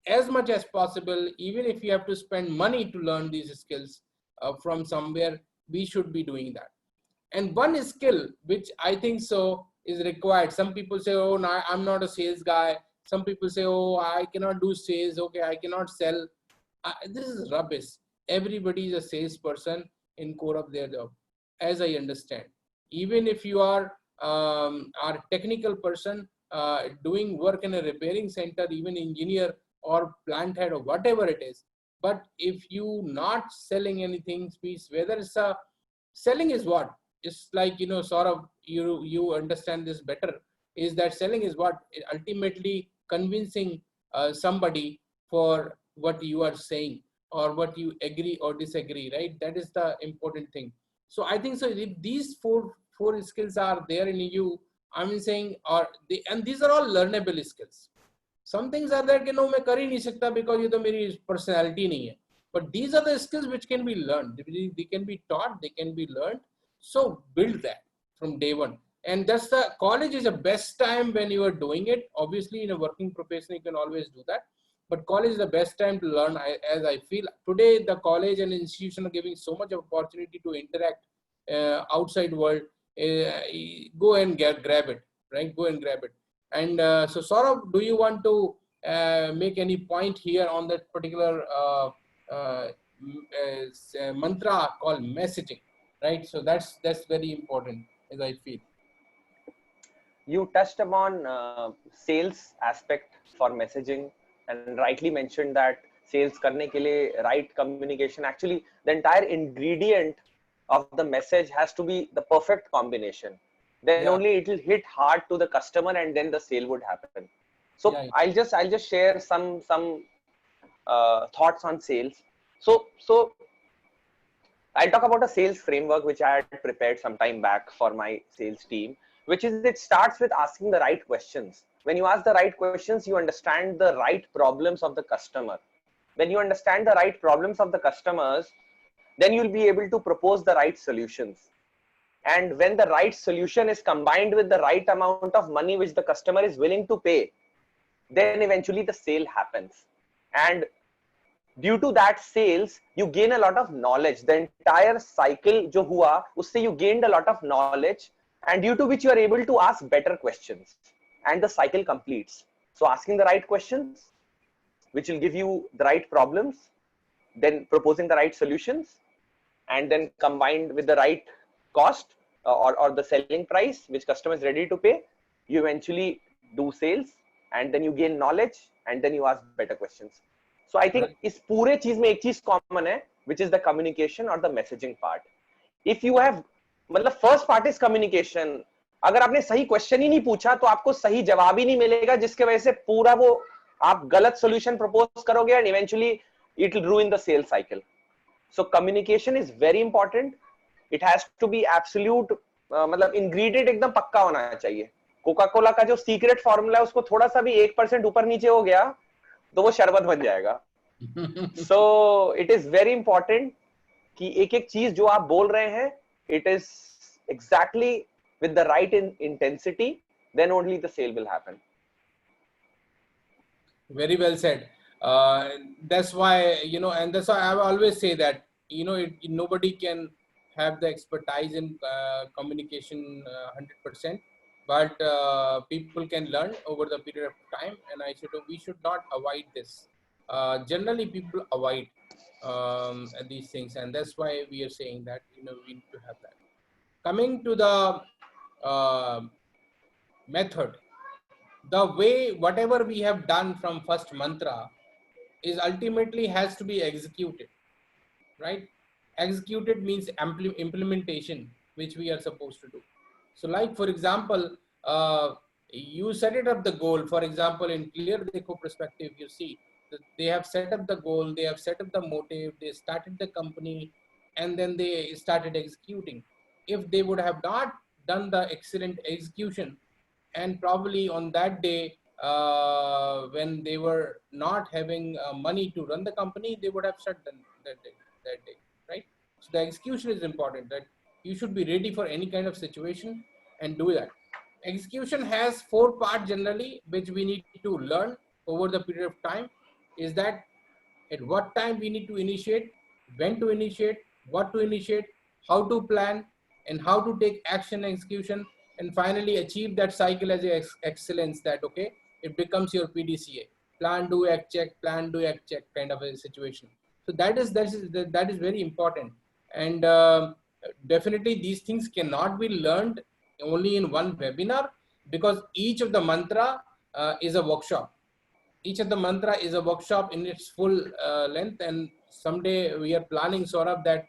as much as possible, even if you have to spend money to learn these skills from somewhere, we should be doing that. And one skill which I think so is required. Some people say, oh, no, I'm not a sales guy. Some people say, oh, I cannot do sales. Okay, I cannot sell. This is rubbish. Everybody is a salesperson in core of their job, as I understand. Even if you are technical person doing work in a repairing center, even engineer or plant head or whatever it is. But if you not selling anything, means whether it's a selling is what? It's like, sort of you understand this better, is that selling is what? Ultimately convincing somebody for what you are saying or what you agree or disagree, right? That is the important thing. So I think so if these four skills are there in you, I'm saying, and these are all learnable skills. Some things are there कि no मैं कर ही नहीं सकता because ये तो मेरी personality नहीं है. But these are the skills which can be learned. They can be taught. They can be learned. So build that from day one. And that's the college is the best time when you are doing it. Obviously, in a working profession, you can always do that. But college is the best time to learn. As I feel today, the college and institution are giving so much opportunity to interact outside world. Go and grab it, right? Go and grab it. And so, Saurabh, do you want to make any point here on that particular mantra called messaging, right? So that's very important, as I feel. You touched upon sales aspect for messaging and rightly mentioned that sales karne ke liye right communication, actually the entire ingredient of the message has to be the perfect combination. Then only it will hit hard to the customer and then the sale would happen. So I'll just share some thoughts on sales. So I'll talk about a sales framework which I had prepared some time back for my sales team, which is it starts with asking the right questions. When you ask the right questions, you understand the right problems of the customer. When you understand the right problems of the customers, then you'll be able to propose the right solutions. And when the right solution is combined with the right amount of money which the customer is willing to pay, then eventually the sale happens. And due to that sales, you gain a lot of knowledge. The entire cycle jo hua, usse you gained a lot of knowledge, and due to which you are able to ask better questions, and the cycle completes. So asking the right questions, which will give you the right problems, then proposing the right solutions, and then combined with the right cost or the selling price which customer is ready to pay, you eventually do sales, and then you gain knowledge, and then you ask better questions. So I think is pure cheez mein ek cheez common hai, which is the communication or the messaging part. If you have, मतलब first part is communication. अगर आपने सही question ही नहीं पूछा तो आपको सही जवाब ही नहीं मिलेगा, जिसके वजह से पूरा वो आप गलत सॉल्यूशन प्रपोज करोगे and eventually it will ruin the sales cycle. So communication is very important. It has to be absolute, मतलब ingredient एकदम पक्का होना चाहिए. कोका कोला का जो सीक्रेट फॉर्मूला है उसको थोड़ा सा भी 1% ऊपर नीचे हो गया तो वो शरबत बन जाएगा. So it is very important कि एक एक चीज जो आप बोल रहे हैं, it is exactly with the right intensity, then only the sale will happen. Very well said. That's why, and that's why I always say that, nobody can have the expertise in communication 100%, but people can learn over the period of time, and we should not avoid this. Generally, people avoid these things, and that's why we are saying that we need to have that. Coming to the method, the way whatever we have done from first mantra is ultimately has to be executed, right? Executed means implementation, which we are supposed to do. So like, for example, you set it up the goal. For example, in Clear Dekho perspective, you see that they have set up the goal, they have set up the motive, they started the company, and then they started executing. If they would have not done the excellent execution, and probably on that day, when they were not having money to run the company, they would have shut down that day, right? So the execution is important, that you should be ready for any kind of situation and do that. Execution has 4 parts generally, which we need to learn over the period of time. Is that at what time we need to initiate, when to initiate, what to initiate, how to plan, and how to take action execution, and finally achieve that cycle as a excellence, that okay, it becomes your PDCA, plan, do, act, check, plan, do, act, check kind of a situation. So that is very important. And definitely these things cannot be learned only in one webinar, because each of the mantra is a workshop. Each of the mantra is a workshop in its full length, and someday we are planning, Saurabh, that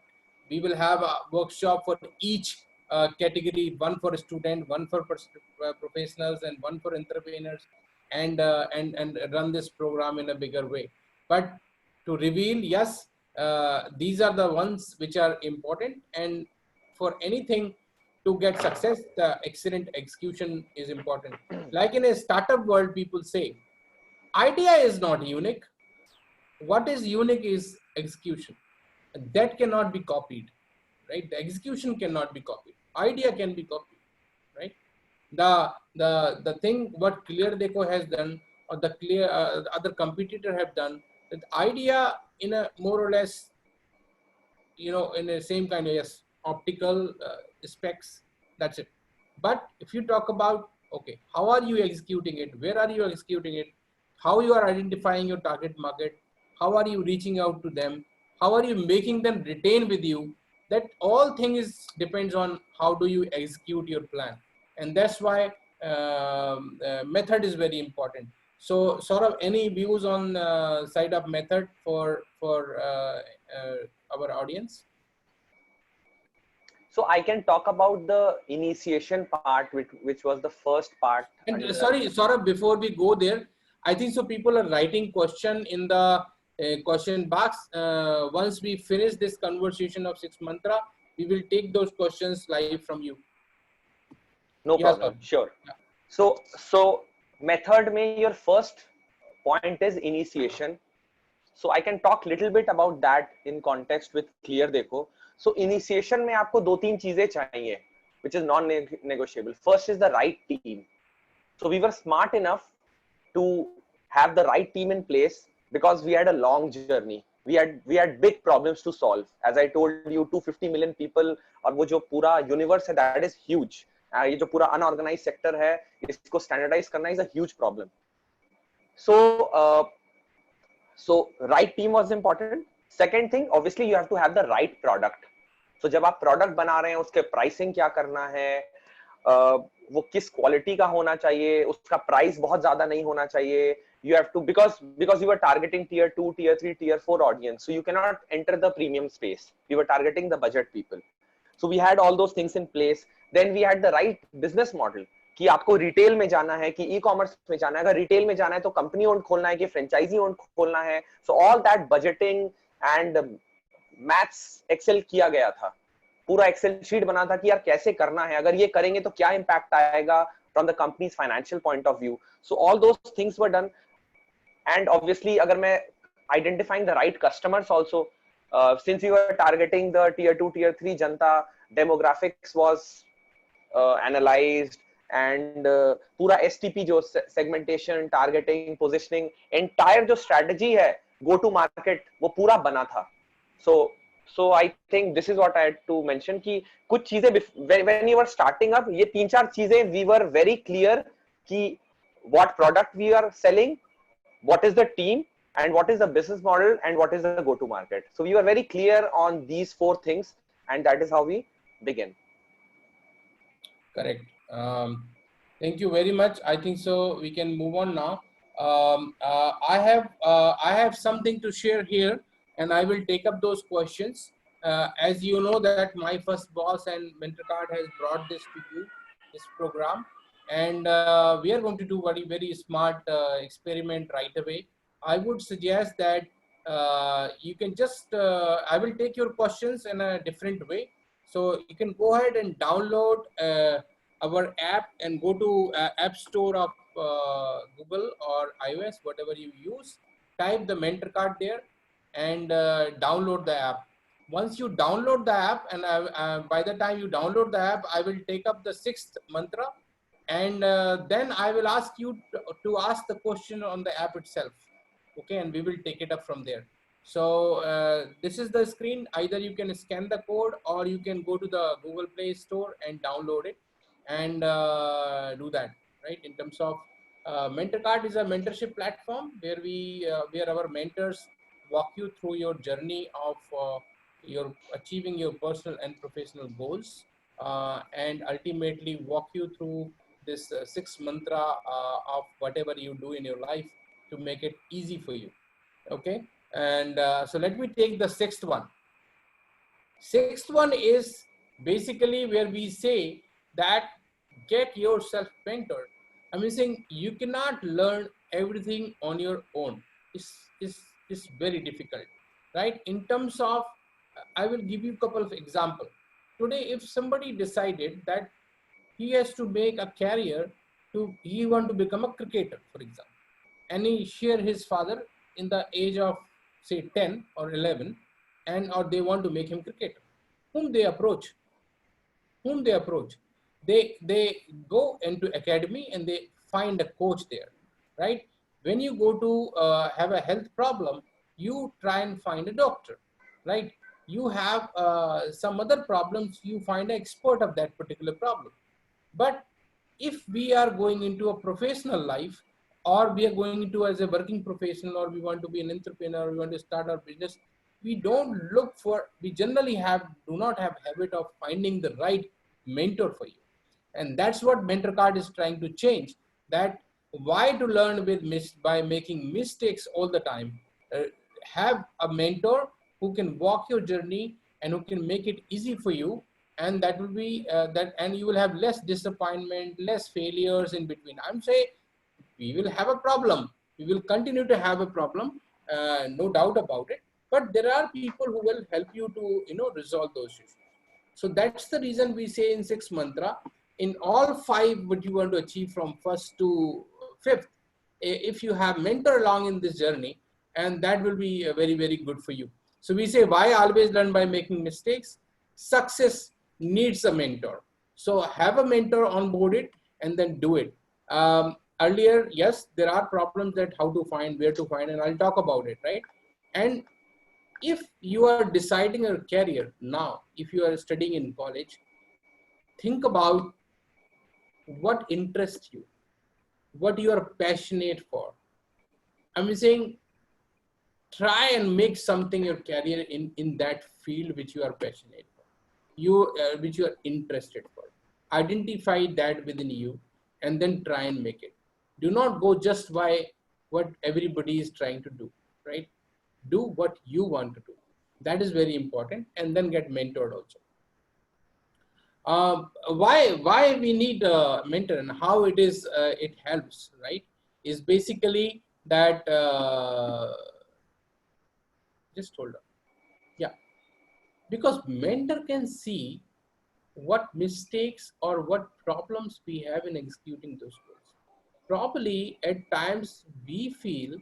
we will have a workshop for each category, one for student, one for professionals, and one for entrepreneurs, and run this program in a bigger way. But to reveal, yes, these are the ones which are important, and for anything to get success, the excellent execution is important. Like in a startup world, people say idea is not unique. What is unique is execution. That cannot be copied, right? The execution cannot be copied. Idea can be copied, right? The thing what Clear Dekho has done, or the clear other competitor have done, that idea in a more or less, in the same kind of, yes, optical specs, that's it. But if you talk about, okay, how are you executing it, where are you executing it, how you are identifying your target market, how are you reaching out to them, how are you making them retain with you, that all things depends on how do you execute your plan. And that's why method is very important. So sort of any views on side of method for our audience? So I can talk about the initiation part, which was the first part. And Under sorry, Saurabh, before we go there, I think so people are writing question in the question box. Once we finish this conversation of 6 mantra, we will take those questions live from you. No Yes, problem. Saurabh. Sure. Yeah. So method mein your first point is initiation. So I can talk little bit about that in context with Clear Dekho. So initiation में आपको 2-3 चीजें चाहिए, which is non-negotiable. First is the right team. So we were smart enough to have the right team in place because we had a long journey. We had big problems to solve. As I told you, 250 million people, और वो जो पूरा universe है, that is huge. ये जो पूरा unorganized sector है, इसको standardize करना is a huge problem. So right team was important. Second thing, obviously you have to have the right product. So जब आप product बना रहे हैं, उसके pricing क्या करना है, वो किस quality का होना चाहिए, उसका price बहुत ज़्यादा नहीं होना चाहिए. You have to, because you were targeting tier 2, tier 3, tier 4 audience, so you cannot enter the premium space. We were targeting the budget people. So we had all those things in place. Then we had the right business model. कि आपको retail में जाना है, कि e commerce में जाना है. अगर रिटेल में जाना है तो कंपनी ओन खोलना है कि फ्रेंचाइजी ओन खोलना है. So all that budgeting and maths Excel किया गया था. पूरा एक्सेल शीट बना था कि यार कैसे करना है, अगर ये करेंगे तो क्या इम्पैक्ट आएगा from the company's financial point of view. So all those things were done. And obviously अगर मैं identifying the right customers also, since we were targeting the tier 2 tier 3 जनता, डेमोग्राफिक्स वाज एनालाइज्ड, एंड पूरा STP जो segmentation, targeting, positioning, entire जो strategy है go to market, वो पूरा बना था. सो So I think this is what I had to mention कि कुछ चीजें when you were starting up, ये 3-4 चीजें we were very clear कि what product we are selling, what is the team, and what is the business model, and what is the go to market. So we were very clear on these 4 things, and that is how we begin. Correct. Thank you very much. I think so. We can move on now. I have something to share here, and I will take up those questions. As you know that my first boss and MentorCard has brought this to you, this program, and we are going to do very smart experiment right away. I would suggest that you can just I will take your questions in a different way. So you can go ahead and download our app and go to App Store of Google or iOS, whatever you use. Type the MentorCard there and download the app. Once you download the app, and by the time you download the app, I will take up the 6th mantra, and then I will ask you to ask the question on the app itself. Okay, and we will take it up from there. So this is the screen. Either you can scan the code or you can go to the Google Play Store and download it and do that, right? In terms of MentorCard is a mentorship platform where where our mentors walk you through your journey of your achieving your personal and professional goals, and ultimately walk you through this 6 mantra of whatever you do in your life to make it easy for you. Okay, and so let me take the 6th one. 6th one is basically where we say that get yourself mentored. I mean, saying you cannot learn everything on your own. It's very difficult, right? In terms of, I will give you a couple of examples. Today, if somebody decided that he has to make a career he want to become a cricketer, for example, and he share his father in the age of say 10 or 11, and or they want to make him cricketer, whom they approach they go into academy and they find a coach there, right? When you go to have a health problem, you try and find a doctor, right? You have some other problems, you find an expert of that particular problem. But if we are going into a professional life, or we are going into as a working professional, or we want to be an entrepreneur, we want to start our business, we generally do not have habit of finding the right mentor for you. And that's what MentorCard is trying to change. That why to learn by making mistakes all the time. Have a mentor who can walk your journey and who can make it easy for you, and that will be and you will have less disappointment, less failures in between. I'm saying we will have a problem. We will continue to have a problem, no doubt about it. But there are people who will help you to resolve those issues. So that's the reason we say in 6 mantra, in all 5 what you want to achieve from 1st to 5th, if you have mentor along in this journey, and that will be very good for you. So we say, why always learn by making mistakes? Success needs a mentor. So have a mentor on board it and then do it. Earlier, yes, there are problems that how to find, where to find, and I'll talk about it, right? And if you are deciding a career now, if you are studying in college, think about what interests you, what you are passionate for. I'm saying try and make something your career in that field which you are passionate for, which you are interested for. Identify that within you and then try and make it. Do not go just by what everybody is trying to do, right? Do what you want to do. That is very important, and then get mentored also. Why we need a mentor and how it helps, right? Is basically that just hold on. Yeah, because mentor can see what mistakes or what problems we have in executing those goals. Probably at times we feel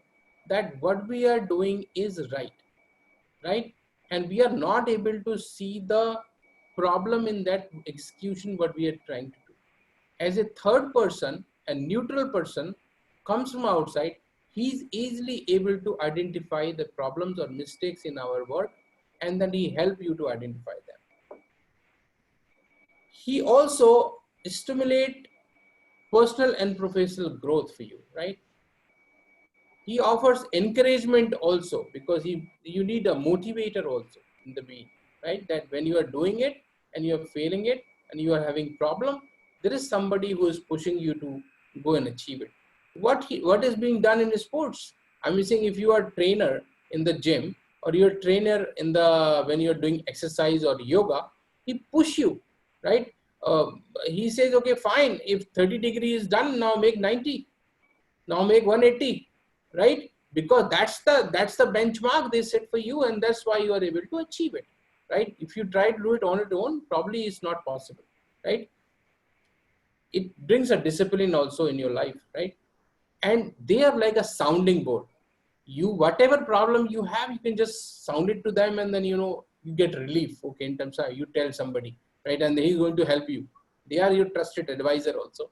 that what we are doing is right? And we are not able to see the problem in that execution, what we are trying to do. As a third person, a neutral person comes from outside, he's easily able to identify the problems or mistakes in our work and then he help you to identify them. He also stimulate personal and professional growth for you, right? He offers encouragement also, because you need a motivator also in the beat, right? That when you are doing it and you are failing it and you are having problem, there is somebody who is pushing you to go and achieve it. What is being done in sports? I'm saying, if you are a trainer in the gym, or you're a trainer in the when you're doing exercise or yoga, he push you, right? He says, okay, fine, if 30 degrees is done, now make 90, now make 180, right? Because that's the benchmark they set for you, and that's why you are able to achieve it, right? If you try to do it on your own, probably it's not possible, right? It brings a discipline also in your life, right? And they are like a sounding board. You, whatever problem you have, you can just sound it to them, and then you get relief. Okay, in terms of, you tell somebody, right? And he's going to help you. They are your trusted advisor also.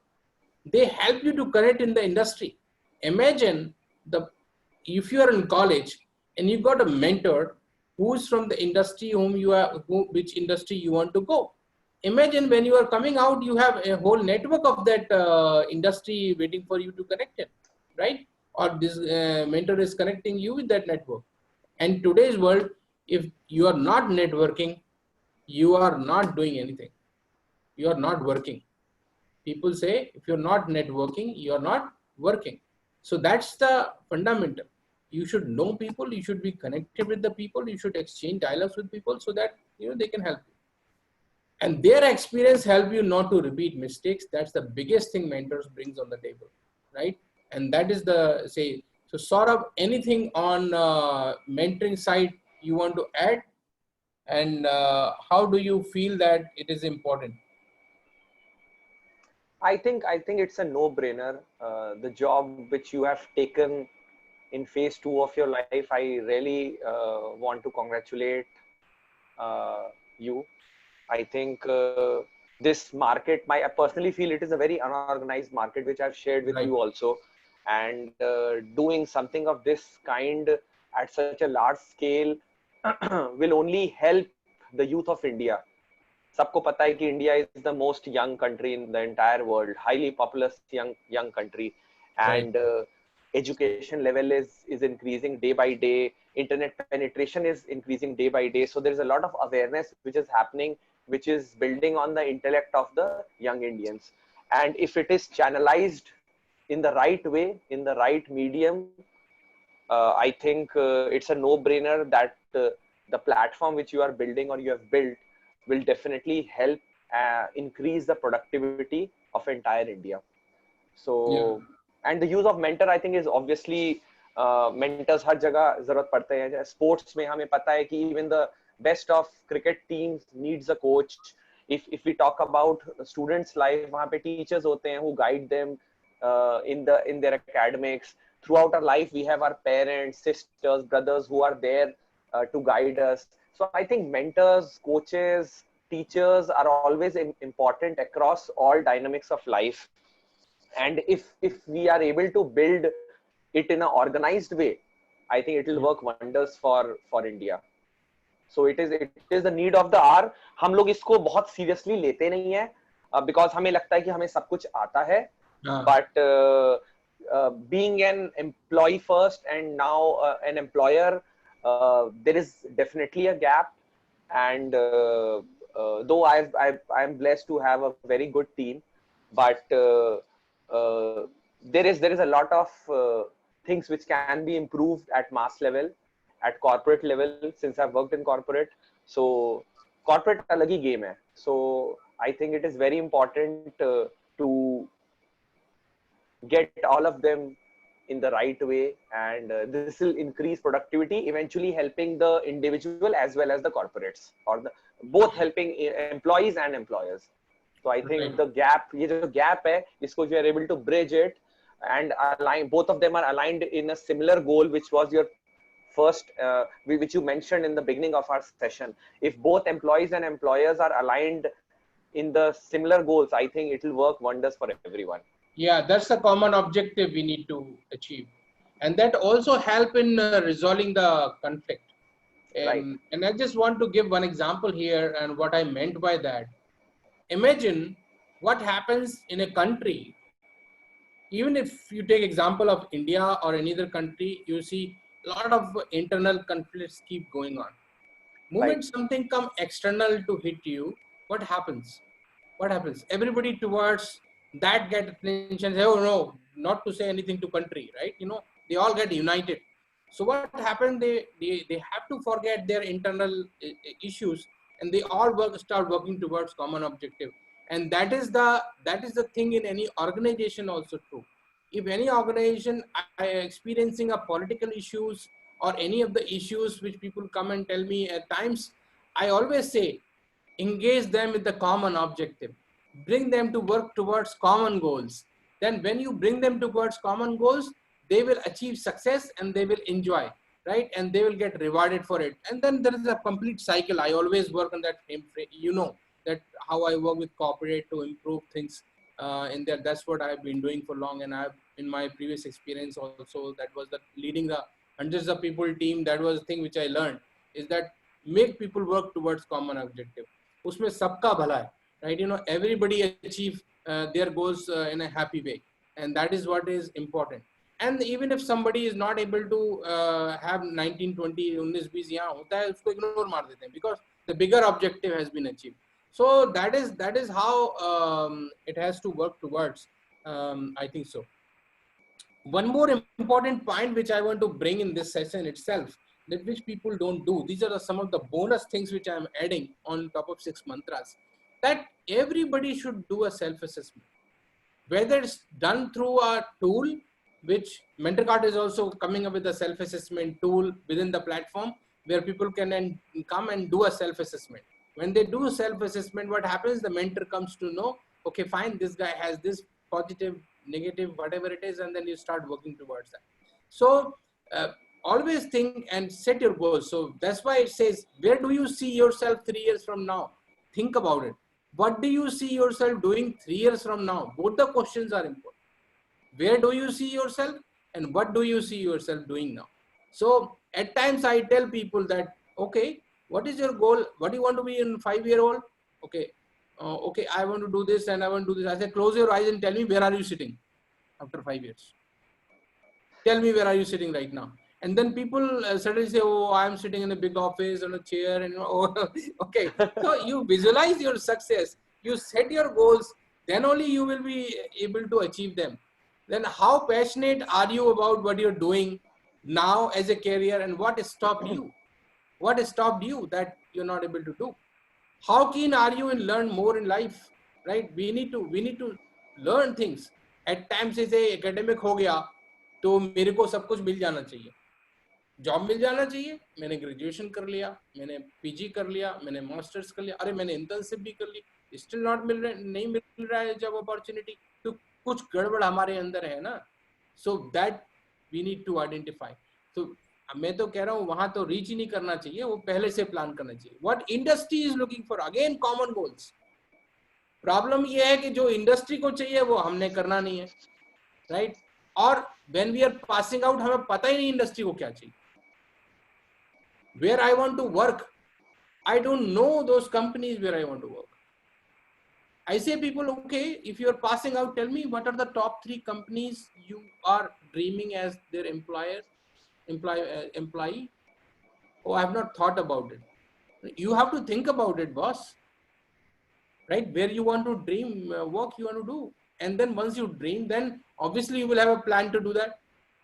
They help you to connect in the industry. Imagine, if you are in college and you got a mentor who's from the industry which industry you want to go. Imagine when you are coming out, you have a whole network of that industry waiting for you to connect it, right? Or this mentor is connecting you with that network. And today's world, if you are not networking, you are not doing anything. You are not working. People say, if you're not networking, you're not working. So that's the fundamental. You should know people, you should be connected with the people, you should exchange dialogues with people, so that they can help you. And their experience help you not to repeat mistakes. That's the biggest thing mentors brings on the table, right? And that is the say. So Saurabh, anything on mentoring side you want to add? And how do you feel that it is important? I think it's a no-brainer. The job which you have taken in phase 2 of your life, I really want to congratulate you. I think this market, I personally feel it is a very unorganized market, which I've shared with Right. you also. And doing something of this kind at such a large scale will only help the youth of India. सबको पता है कि India is the most young country in the entire world, highly populous young country, and education level is increasing day by day. Internet penetration is increasing day by day. So there is a lot of awareness which is happening, which is building on the intellect of the young Indians. And if it is channelized in the right way, in the right medium, I think it's a no-brainer that the platform which you are building or you have built will definitely help increase the productivity of entire India. So, and the use of mentor, I think, is obviously mentors हर जगह जरूरत पड़ते हैं. Sports में हमें पता है कि even the best of cricket teams needs a coach. If we talk about students' life, वहाँ पे teachers होते हैं who guide them in their academics. Throughout our life, we have our parents, sisters, brothers who are there to guide us. So I think mentors, coaches, teachers are always important across all dynamics of life. And if we are able to build it in an organized way, I think it will work wonders for India. So it is the need of the hour. हम लोग इसको बहुत seriously लेते नहीं हैं because हमें लगता है कि हमें सब कुछ आता है. But being an employee first and now an employer, there is definitely a gap. And though I'm blessed to have a very good team, but there is a lot of things which can be improved at mass level, at corporate level, since I've worked in corporate. So corporate अलग ही game है. So I think it is very important to get all of them in the right way, and this will increase productivity, eventually helping the individual as well as the corporates, or both helping employees and employers. So I think the gap, ये जो gap है, इसको you are able to bridge it and align, both of them are aligned in a similar goal, which was your first, which you mentioned in the beginning of our session. If both employees and employers are aligned in the similar goals, I think it will work wonders for everyone. Yeah, that's the common objective we need to achieve. And that also help in resolving the conflict. Right. And I just want to give one example here, and what I meant by that. Imagine what happens in a country. Even if you take example of India or any other country, you see a lot of internal conflicts keep going on. Right. Moment something come external to hit you, what happens? What happens? Everybody towards that get attention. Say, oh no, not to say anything to country, right? You know, they all get united. So what happened? They have to forget their internal issues, and they all start working towards common objective. And that is the thing in any organization also true. If any organization are experiencing a political issues or any of the issues which people come and tell me at times, I always say engage them with the common objective, bring them to work towards common goals. Then when you bring them towards common goals, they will achieve success and they will enjoy, right? And they will get rewarded for it. And then there is a complete cycle. I always work on that frame, you know, that how I work with corporate to improve things in there. That's what I've been doing for long. And I've, in my previous experience also, that was the leading the hundreds of people team. That was the thing which I learned, is that make people work towards common objective. उसमें सबका भला है, right? You know, everybody achieve their goals in a happy way, and that is what is important. And even if somebody is not able to have 19 20 19 20 यहाँ होता है, उसको ignore मार देते हैं because the bigger objective has been achieved. So that is how it has to work towards. I think so. One more important point which I want to bring in this session itself, that which people don't do. These are some of the bonus things which I'm adding on top of 6 mantras, that everybody should do a self-assessment, whether it's done through a tool, which MentorKart is also coming up with a self-assessment tool within the platform, where people can then come and do a self-assessment. When they do self-assessment, what happens? The mentor comes to know, okay, fine, this guy has this positive, negative, whatever it is, and then you start working towards that. So always think and set your goals. So that's why it says, where do you see yourself 3 years from now? Think about it. What do you see yourself doing 3 years from now? Both the questions are important. Where do you see yourself, and what do you see yourself doing now? So at times I tell people that, okay, what is your goal? What do you want to be in 5-year-old? Okay, okay, I want to do this and I want to do this. I say, close your eyes and tell me, where are you sitting after 5 years? Tell me, where are you sitting right now? And then people suddenly say, oh, I'm sitting in a big office on a chair, and oh, okay. So you visualize your success, you set your goals, then only you will be able to achieve them. Then how passionate are you about what you're doing now as a career, and what stopped you? What stopped you that you're not able to do? How keen are you in learn more in life, right? We need to learn things. At times जैसे academic हो गया तो मेरे को सब कुछ मिल जाना चाहिए, जॉब मिल जाना चाहिए, मैंने ग्रेजुएशन कर लिया, मैंने पीजी कर लिया, मैंने मास्टर्स कर लिया, अरे मैंने इंटर्नशिप भी कर ली, स्टिल नॉट मिल रहा, नहीं मिल रहा है जॉब अपॉर्चुनिटी, तो कुछ गड़बड़ हमारे अंदर है ना. So that we need to identify. तो मैं तो कह रहा हूँ वहां तो रीच ही नहीं करना चाहिए, वो पहले से प्लान करना चाहिए. What industry is looking for, again common goals. Problem ये है कि जो इंडस्ट्री को चाहिए वो हमने करना नहीं है, राइट? और when we are passing out हमें पता ही नहीं इंडस्ट्री को क्या चाहिए. Where I want to work, I don't know those companies where I want to work. I say people, okay, if you're passing out, tell me what are the top 3 companies you are dreaming as their employee. Oh, I have not thought about it. You have to think about it, boss. Right? Where you want to dream, work you want to do. And then once you dream, then obviously you will have a plan to do that.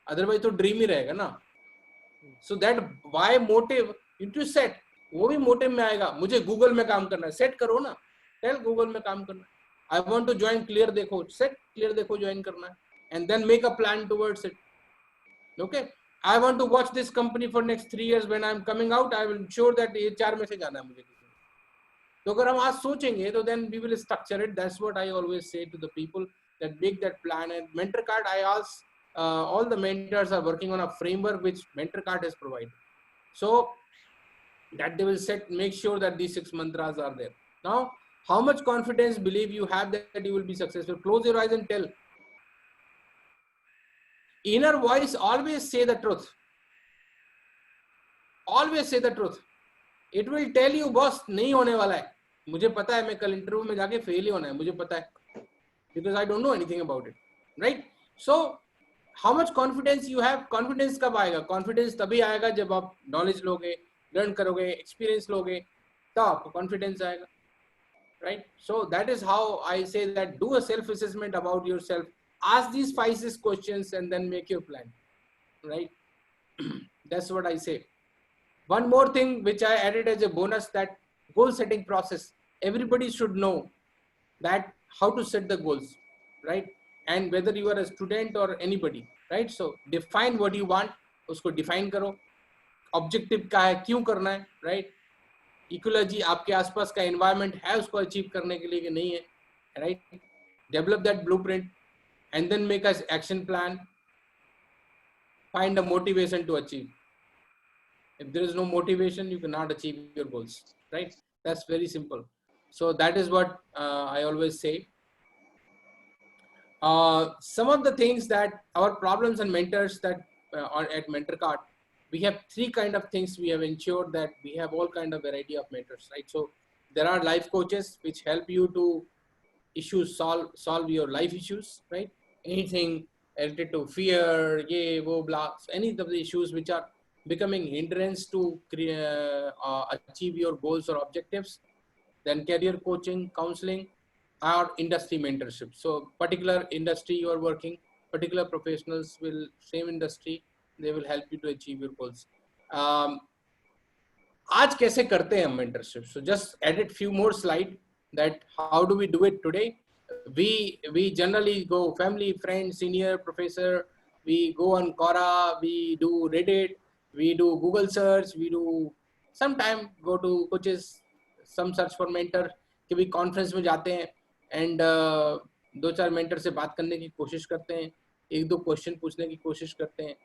Otherwise, तो dream ही रहेगा ना. So that why motive into set, वो भी motive में आएगा. मुझे Google में काम करना है, set करो ना. Tell Google में काम करना है. I want to join Clear Dekho, set Clear Dekho join करना है. And then make a plan towards it. Okay. I want to watch this company for next 3 years. When I'm coming out, I will ensure that ये 4 में से जाना है मुझे. तो अगर हम आज सोचेंगे तो then we will structure it. That's what I always say to the people, that make that plan. And MentorKart, I ask all the mentors are working on a framework which MentorKart has provided, so that they will make sure that these 6 mantras are there. Now, how much confidence believe you have that you will be successful? Close your eyes and tell. Inner voice always say the truth. always say the truth. It will tell you, boss, नहीं होने वाला है, मुझे पता है, मैं कल interview में जाके फेल ही होना है, मुझे पता है, because I don't know anything about it, right? So how much confidence you have? Confidence कब आएगा? Confidence तभी आएगा जब आप knowledge लोगे, learn करोगे, experience लोगे, तब आपको confidence आएगा, right? So that is how I say that do a self assessment about yourself, ask these 5-6 questions and then make your plan, right? That's what I say. One more thing which I added as a bonus, that goal setting process. Everybody should know that how to set the goals, right? And whether you are a student or anybody, right? So define what you want, उसको define करो, objective क्या है, क्यों करना है, right? Ecology, आपके आसपास का environment है उसको achieve करने के लिए कि नहीं है, right? Develop that blueprint and then make an action plan. Find a motivation to achieve. If there is no motivation, you cannot achieve your goals, right? That's very simple. So that is what I always say. Some of the things that our problems and mentors that are at MentorKart, we have 3 kind of things. We have ensured that we have all kind of variety of mentors, right? So there are life coaches which help you to solve your life issues, right? Anything related to fear, blah, any of the issues which are becoming hindrance to achieve your goals or objectives. Then career coaching, counseling, or industry mentorship. So particular industry you are working, particular professionals will, same industry, they will help you to achieve your goals. आज कैसे करते हैं हम mentorship? So just added few more slide that how do we do it today? We generally go family, friends, senior, professor, we go on Quora, we do Reddit, we do Google search, we do sometime go to coaches, some search for mentor, कि भी conference में जाते हैं and 2-4 mentor से बात करने की कोशिश करते हैं, 1-2 क्वेश्चन पूछने की कोशिश करते हैं,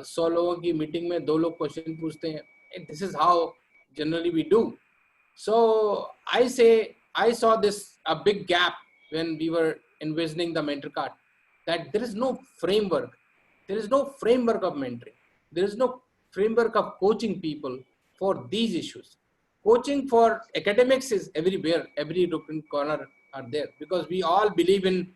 100 लोगों की मीटिंग में 2 लोग क्वेश्चन पूछते हैं. This is how generally we do. So I say I saw this a big gap when we were envisioning the MentorKart, that there is no framework. There is no framework of mentoring. There is no framework of coaching people for these issues. Coaching for academics is everywhere, every nook and corner are there, because we all believe in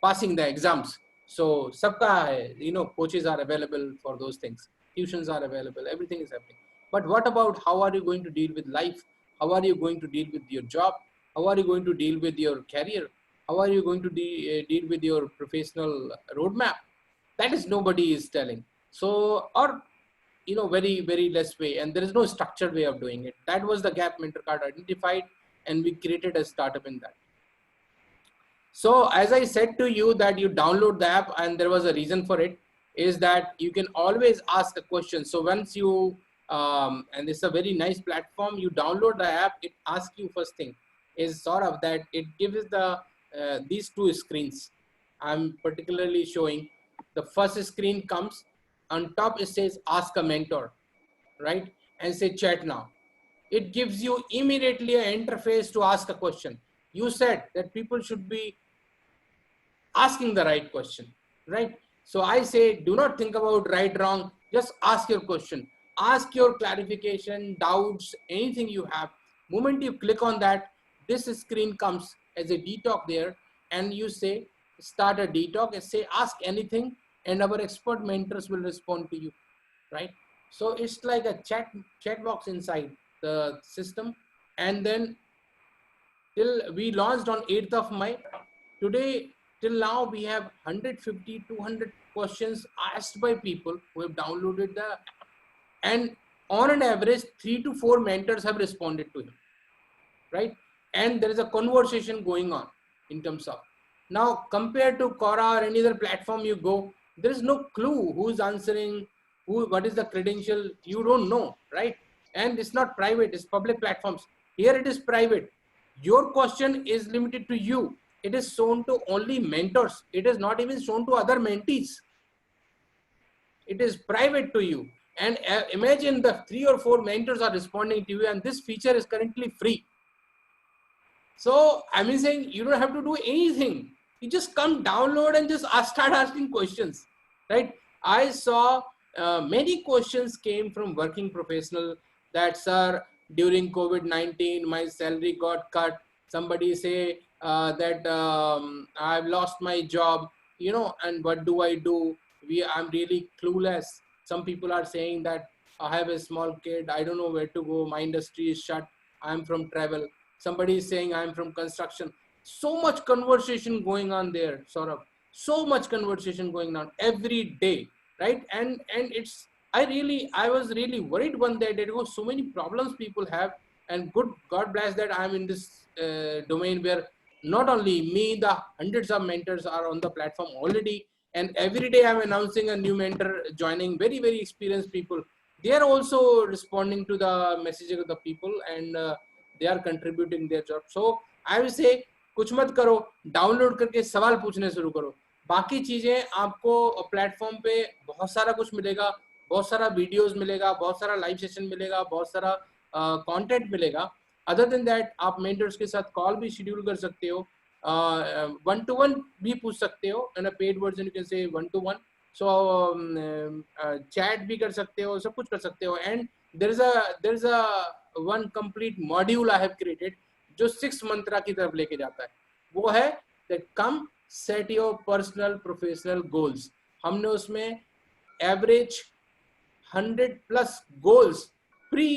passing the exams. So sabka hai, coaches are available for those things. Tuitions are available, everything is happening. But what about how are you going to deal with life? How are you going to deal with your job? How are you going to deal with your career? How are you going to deal with your professional roadmap? That is nobody is telling. So, or very, very less way, and there is no structured way of doing it. That was the gap MentorKart identified, and we created a startup in that. So as I said to you that you download the app, and there was a reason for it, is that you can always ask a question. So once you, and it's a very nice platform, you download the app, it asks you first thing is sort of that it gives the these 2 screens. I'm particularly showing. The first screen comes, on top it says ask a mentor, right? And say chat now. It gives you immediately an interface to ask a question. You said that people should be asking the right question, right? So I say, do not think about right, wrong, just ask your question, ask your clarification, doubts, anything you have. Moment you click on that, this screen comes as a DTalk there, and you say, start a DTalk and say, ask anything, and our expert mentors will respond to you, right? So it's like a chat box inside the system. And then till we launched on 8th of May, today, till now, we have 150, 200 questions asked by people who have downloaded the app. And on an average, 3 to 4 mentors have responded to him, right? And there is a conversation going on in terms of. Now, compared to Quora or any other platform you go, there is no clue who's answering, what is the credential, you don't know, right? And it's not private, it's public platforms. Here it is private. Your question is limited to you. It is shown to only mentors. It is not even shown to other mentees. It is private to you. And imagine the 3 or 4 mentors are responding to you, and this feature is currently free. So I'm saying you don't have to do anything. You just come download and just start asking questions, right? I saw many questions came from working professional that, sir, during COVID-19, my salary got cut. Somebody say that I've lost my job, you know, and what do I do? I'm really clueless. Some people are saying that I have a small kid. I don't know where to go. My industry is shut. I'm from travel. Somebody is saying I'm from construction. So much conversation going on there, Saurabh. So much conversation going on every day, right? And it's I was really worried one day that there were so many problems people have, and good God bless that I'm in this domain where not only me, the hundreds of mentors are on the platform already, and every day I'm announcing a new mentor joining, very experienced people. They are also responding to the messages of the people, and they are contributing their job. So I will say कुछ मत करो, download करके सवाल पूछने शुरू करो. बाकी चीजें आपको प्लेटफॉर्म पे बहुत सारा कुछ मिलेगा, बहुत सारा वीडियोस मिलेगा, बहुत सारा लाइव सेशन मिलेगा, बहुत सारा कंटेंट मिलेगा. अदर देन दैट आप मेंटर्स के साथ कॉल भी शेड्यूल कर सकते हो, वन टू वन भी पूछ सकते हो, and a paid version you can say one to one. So chat भी कर सकते हो, सब कुछ कर सकते हो. And there is a one complete module I have created जो 6 मंत्रा की तरफ लेके जाता है. वो है that come set your personal professional goals. हमने उसमें एवरेज 100+ गोल्स प्री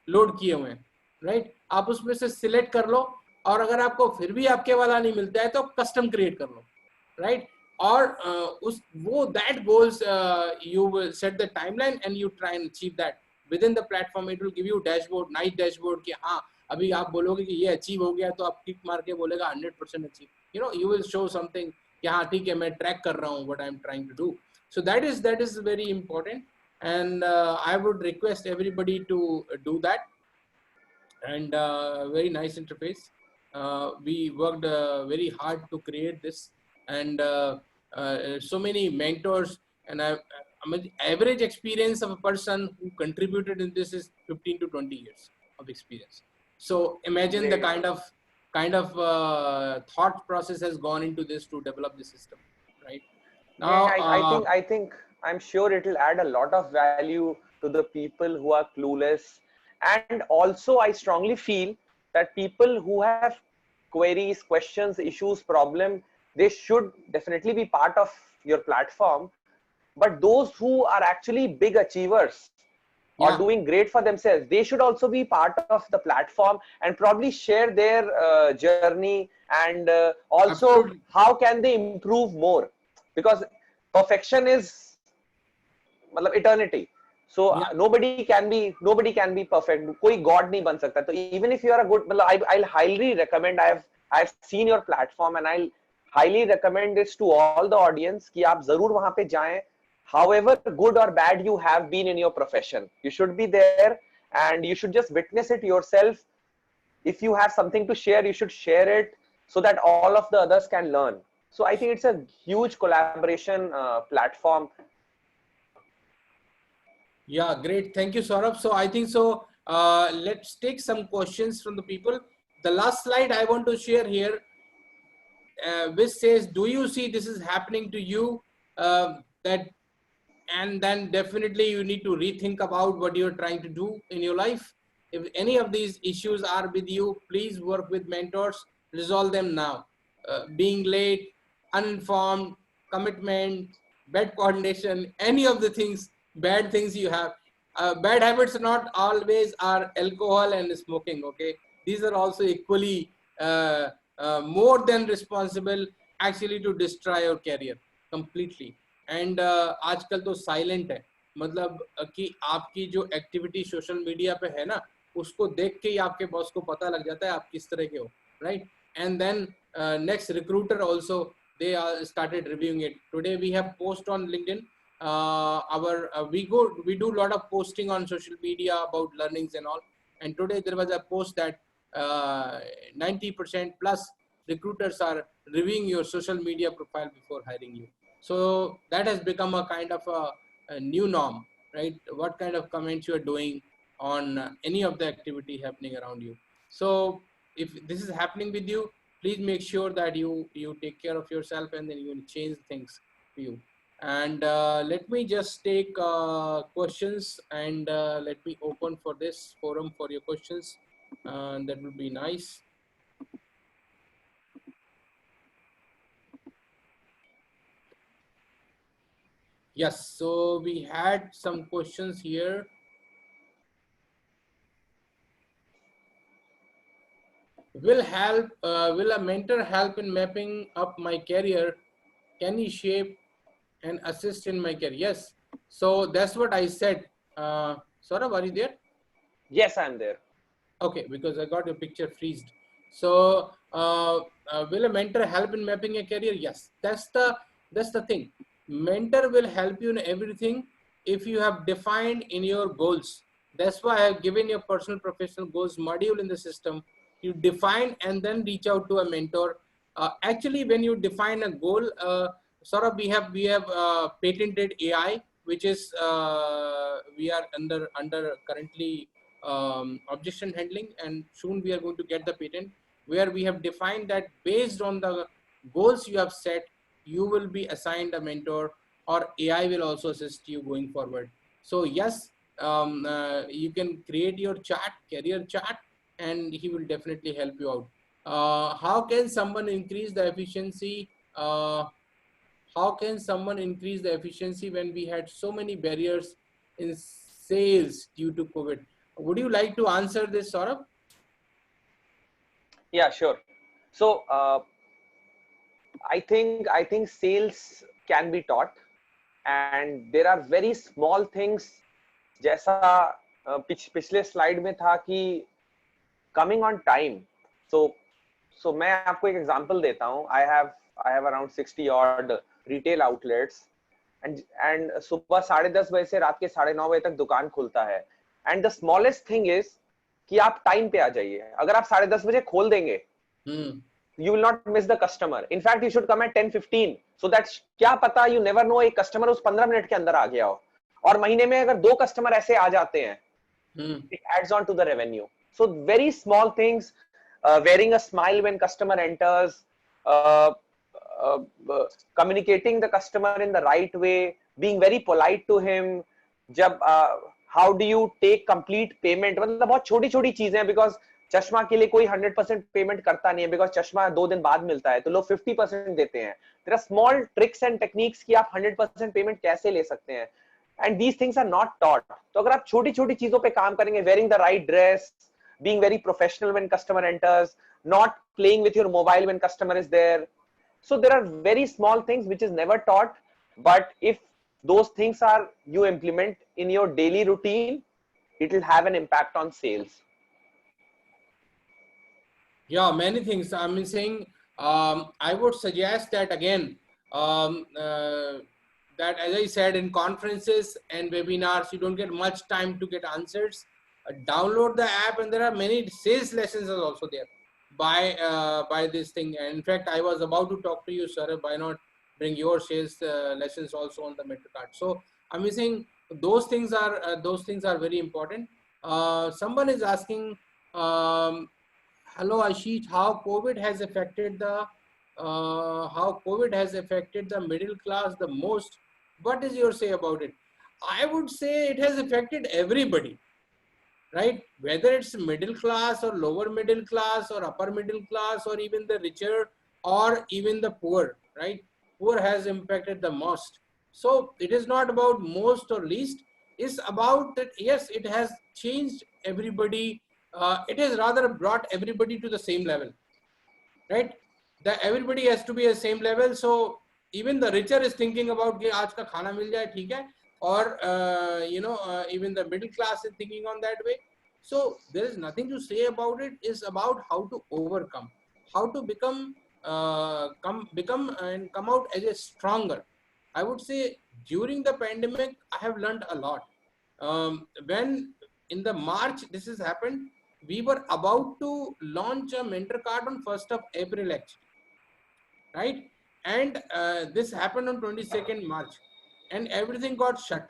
लोड किए हुए हैं, राइट? आप उसमें से सिलेक्ट कर लो, और अगर आपको फिर भी आपके वाला नहीं मिलता है तो कस्टम क्रिएट कर लो, राइट? और उस वो that goals you will set the timeline and you try and achieve that with in the platform. It will give you dashboard, nice dashboard, कि हाँ अभी आप बोलोगे कि ये अचीव हो गया, तो आप टिक मार के बोलेगा 100% achieve. You know, you will show something कि हाँ ठीक है, मैं ट्रैक कर रहा हूँ what I am trying to do. So that is very important, and I would request everybody to do that. And very nice interface. We worked very hard to create this, and so many mentors, and I mean, average experience of a person who contributed in this is 15 to 20 years of experience. So imagine Great. the kind of thought process has gone into this to develop the system, right? Now Yeah, I think I'm sure it'll add a lot of value to the people who are clueless. And also I strongly feel that people who have queries, questions, issues, problem, they should definitely be part of your platform. But those who are actually big achievers or Yeah. doing great for themselves, they should also be part of the platform and probably share their journey, and also Absolutely. how can they improve more, because perfection is eternity. So Yeah. nobody can be perfect. कोई god नहीं बन सकता. So even if you are a good, I'll highly recommend, I've seen your platform and I'll highly recommend this to all the audience कि आप जरूर वहां पे जाएं. However good or bad you have been in your profession, you should be there and you should just witness it yourself. If you have something to share, you should share it so that all of the others can learn. So I think it's a huge collaboration platform. Yeah, great. Thank you, Saurabh. So I think so. Let's take some questions from the people. The last slide I want to share here, which says, do you see this is happening to you? That, and then definitely you need to rethink about what you're trying to do in your life. If any of these issues are with you, please work with mentors, resolve them now. Being late, uninformed, commitment, bad coordination, any of the things, bad things you have. Bad habits not always are alcohol and smoking, okay? These are also equally more than responsible actually to destroy your career completely. And आजकल तो silent है, मतलब कि आपकी जो activity social media पे है ना, उसको देख के ही आपके बॉस को पता लग जाता है आप किस तरह के हो, right? And then next recruiter also they started reviewing it. Today we have post on LinkedIn. We do a lot of posting on social media about learnings and all. And today there was a post that 90% plus recruiters are reviewing your social media profile before hiring you. So that has become a kind of a new norm, right? What kind of comments you are doing on any of the activity happening around you. So if this is happening with you, please make sure that you take care of yourself, and then you will change things for you. And let me just take questions, and let me open for this forum for your questions. That would be nice. Yes, so we had some questions here. Will a mentor help in mapping up my career? Can he shape and assist in my career? Yes. So that's what I said. Saurabh, are you there? Yes, I'm there. Okay, because I got your picture freezed. So will a mentor help in mapping a career? Yes, that's the thing. Mentor will help you in everything if you have defined in your goals. That's why I have given your personal professional goals module in the system. You define and then reach out to a mentor. Actually, when you define a goal, sort of we have patented AI, which is we are under currently objection handling, and soon we are going to get the patent, where we have defined that based on the goals you have set, you will be assigned a mentor, or AI will also assist you going forward. So yes, you can create your chart, career chart, and he will definitely help you out. How can someone increase the efficiency? How can someone increase the efficiency when we had so many barriers in sales due to COVID? Would you like to answer this, Saurabh? Yeah, sure. So I think sales can be taught, and there are very small things. जैसा पिछले slide में था कि coming on time. सो मैं आपको एक example देता हूँ. I have around 60 odd retail outlets, and सुबह 10:30 बजे से रात के 9:30 बजे तक दुकान खुलता है. And the smallest thing is कि आप टाइम पे आ जाइए. अगर आप 10:30 बजे खोल देंगे, you will not miss the customer. In fact, you should come at 10:15 so that क्या पता, you never know, एक कस्टमर उस 15 मिनट के अंदर आ गया हो. और महीने में अगर 2 कस्टमर ऐसे आ जाते हैं, it adds on to the revenue. So very small things, wearing a smile when customer enters, uh, uh, communicating the customer in the right way, being very polite to him. जब how do you take complete payment, मतलब बहुत छोटी छोटी चीजें हैं. Because चश्मा के लिए कोई 100% पेमेंट करता नहीं है, बिकॉज चश्मा 2 दिन बाद मिलता है, तो लोग 50% देते हैं. There are small tricks and techniques कि आप 100% पेमेंट कैसे ले सकते हैं, and these things are not taught. तो अगर आप छोटी छोटी चीजों पे काम करेंगे, wearing the right dress, being very professional when customer enters, not playing with your mobile when customer is there. So there are very small things which is never taught, but if those things are you implement in your daily routine, it will have an impact on sales. Yeah, many things. I'm saying I would suggest that again, that as I said, in conferences and webinars, you don't get much time to get answers. Download the app, and there are many sales lessons are also there by this thing. And in fact, I was about to talk to you, sir. Why not bring your sales lessons also on the MentorCard? So I'm saying those things are very important. Someone is asking. Hello Ashish, how COVID has affected the middle class the most? What is your say about it? I would say it has affected everybody, right? Whether it's middle class or lower middle class or upper middle class or even the richer or even the poor, right? Poor has impacted the most. So it is not about most or least. It's about that, yes, it has changed everybody. It has rather brought everybody to the same level, right? That everybody has to be at the same level. So even the richer is thinking about कि आज का खाना मिल जाए, ठीक है, or even the middle class is thinking on that way. So there is nothing to say about it. It's about how to overcome, how to become and come out as a stronger. I would say during the pandemic, I have learned a lot. When in the March this has happened, we were about to launch a mentor card on 1st of April actually, right? And this happened on 22nd March, and everything got shut.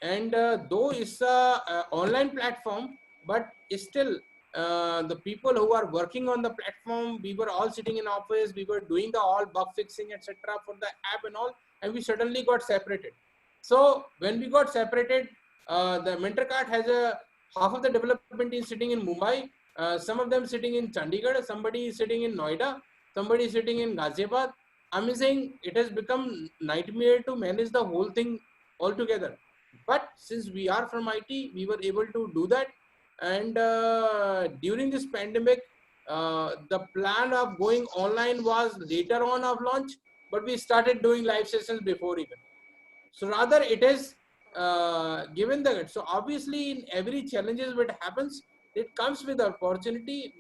And though it's a online platform, but still the people who are working on the platform, we were all sitting in office, we were doing the all bug fixing, etc. for the app and all, and we suddenly got separated. So when we got separated, the MentorKart has a half of the development is sitting in Mumbai, some of them sitting in Chandigarh, somebody is sitting in Noida, somebody is sitting in Ghaziabad. I'm saying it has become nightmare to manage the whole thing altogether. But since we are from IT, we were able to do that. And during this pandemic, the plan of going online was later on of launch, but we started doing live sessions before even. So rather it is given the, so obviously in every challenges what happens, it comes with opportunity.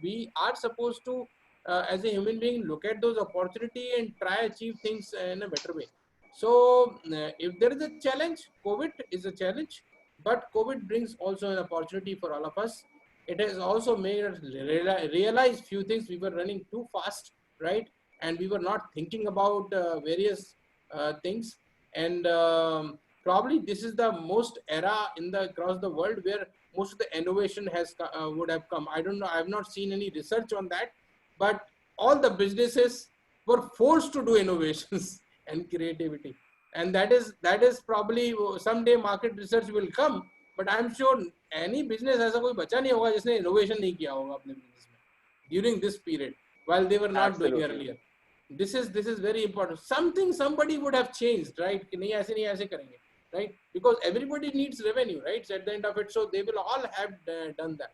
We are supposed to, as a human being, look at those opportunity and try achieve things in a better way. So if there is a challenge, COVID is a challenge, but COVID brings also an opportunity for all of us. It has also made us realize few things. We were running too fast, right? And we were not thinking about various things. And probably this is the most era in the across the world where most of the innovation has would have come. I don't know, I have not seen any research on that, but all the businesses were forced to do innovations and creativity. And that is probably someday market research will come, but I'm sure any business ऐसा कोई बचा नहीं होगा जिसने innovation नहीं किया होगा अपने business में during this period while they were not doing Absolutely. earlier. This is very important. Something somebody would have changed, right? कि नहीं ऐसे करेंगे, right? Because everybody needs revenue, right? At the end of it, so they will all have done that.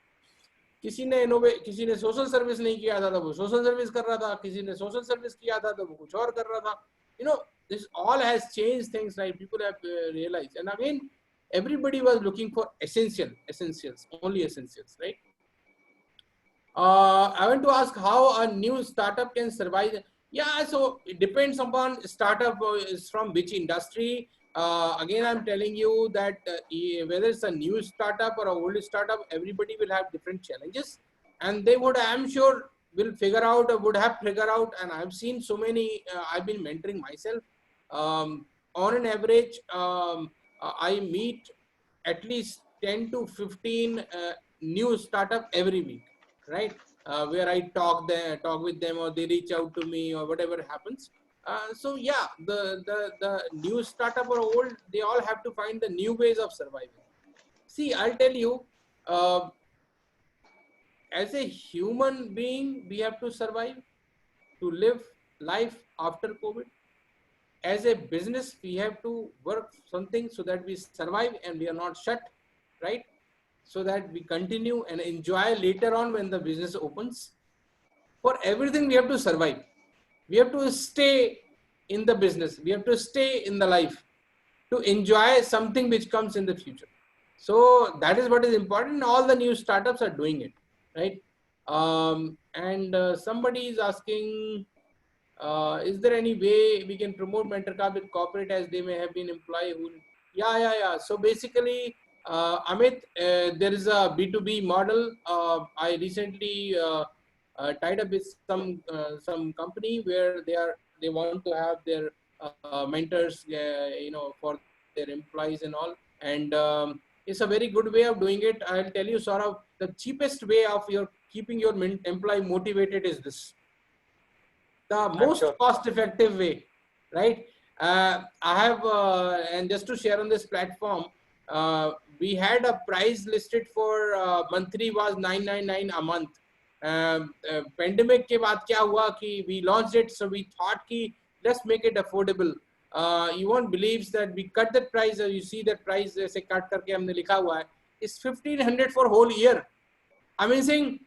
किसी ने social service नहीं किया था तो वो सोशल सर्विस कर रहा था, किसी ने सोशल सर्विस किया था तो वो कुछ और कर रहा था. You know, this all has changed things, right? People have realized, and again, everybody was looking for essentials, only essentials, right? I want to ask how a new startup can survive. Yeah, so it depends upon startup is from which industry. Again, I'm telling you that whether it's a new startup or a old startup, everybody will have different challenges, and they would, I'm sure, will figure out or would have figured out. And I've seen so many. I've been mentoring myself. On an average, I meet at least 10 to 15 new startup every week, right? Where I talk with them, or they reach out to me, or whatever happens. So yeah, the new startup or old, they all have to find the new ways of surviving. See, I'll tell you, as a human being, we have to survive to live life after COVID. As a business, we have to work something so that we survive and we are not shut, right? So that we continue and enjoy later on when the business opens. For everything, we have to survive. We have to stay in the business. We have to stay in the life to enjoy something which comes in the future. So that is what is important. All the new startups are doing it, right? And somebody is asking, is there any way we can promote MentorKart with corporate as they may have been employee who? Yeah. So basically, Amit, there is a B2B model. I recently tied up with some company where they want to have their mentors, for their employees and all. And it's a very good way of doing it. I'll tell you, Saurabh, the cheapest way of keeping your employee motivated is this. The most cost-effective way, right? I have, and just to share on this platform, we had a price listed for monthly was $999 a month. Pandemic के बाद क्या हुआ कि we launched it, so we thought कि let's make it affordable. You won't believe that we cut that price. You see that price ऐसे cut करके हमने लिखा हुआ है. It's 1,500 for whole year. Amazing.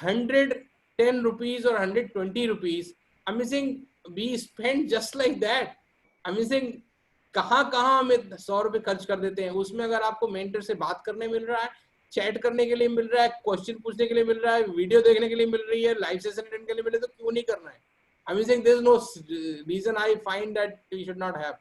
110 rupees or 120 rupees. Amazing. We spend just like that. Amazing. कहाँ हमें 100 रुपए खर्च कर देते हैं. उसमें अगर आपको मेंटर से बात करने मिल रहा है, चैट करने के लिए मिल रहा है, क्वेश्चन पूछने के लिए मिल रहा है, वीडियो देखने के लिए मिल रही है, लाइव सेशन अटेंड करने के लिए मिल रहा है, तो क्यों नहीं करना है? Amazing. There is no reason I find that you should not have.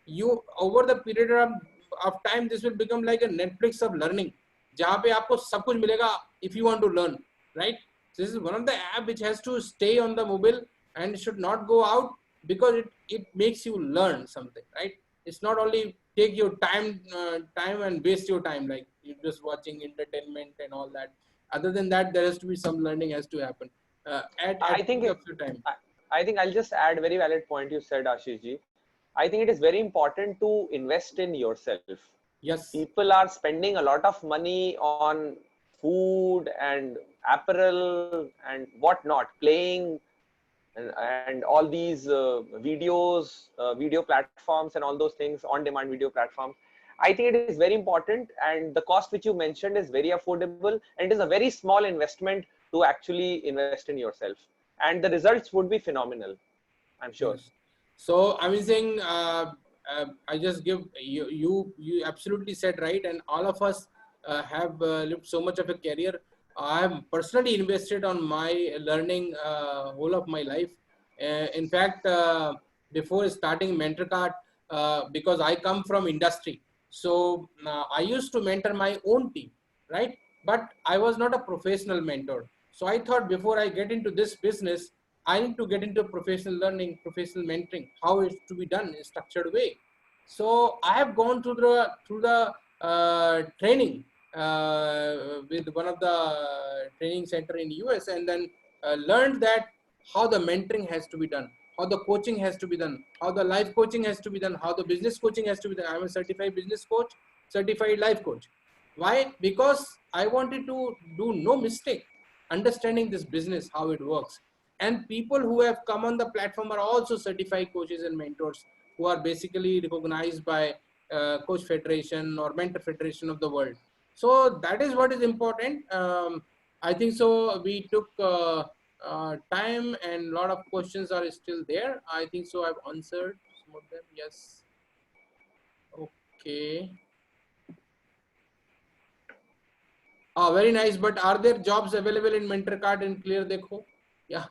You over the period of time, this will become like a Netflix of learning, जहाँ पे आपको सब कुछ मिलेगा if you want to learn, right? This is one of the app which has to stay on the mobile and should not go out because it makes you learn something, right? It's not only take your time and waste your time like you're just watching entertainment and all that. Other than that, there has to be some learning has to happen I at think peak of your time. I think I'll just add very valid point you said, Ashish ji. I think it is very important to invest in yourself. Yes. People are spending a lot of money on food and apparel and whatnot, playing and all these videos, video platforms, and all those things, on-demand video platforms. I think it is very important, and the cost which you mentioned is very affordable, and it is a very small investment to actually invest in yourself, and the results would be phenomenal, I'm sure. Yes. So amazing. I just give you absolutely said right, and all of us have lived so much of a career. I have personally invested on my learning whole of my life. In fact, before starting MentorCard, because I come from industry, so I used to mentor my own team, right? But I was not a professional mentor. So I thought before I get into this business, I need to get into professional learning, professional mentoring, how it's to be done in a structured way. So I have gone through the training with one of the training center in US, and then learned that how the mentoring has to be done, how the coaching has to be done, how the life coaching has to be done, how the business coaching has to be done. I'm a certified business coach, certified life coach. Why? Because I wanted to do no mistake, understanding this business, how it works. And people who have come on the platform are also certified coaches and mentors who are basically recognized by Coach Federation or Mentor Federation of the world. So that is what is important. I think so. We took time, and a lot of questions are still there. I think so. I've answered some of them. Yes. Okay. Very nice. But are there jobs available in MentorCard and Clear Dekho? Yeah,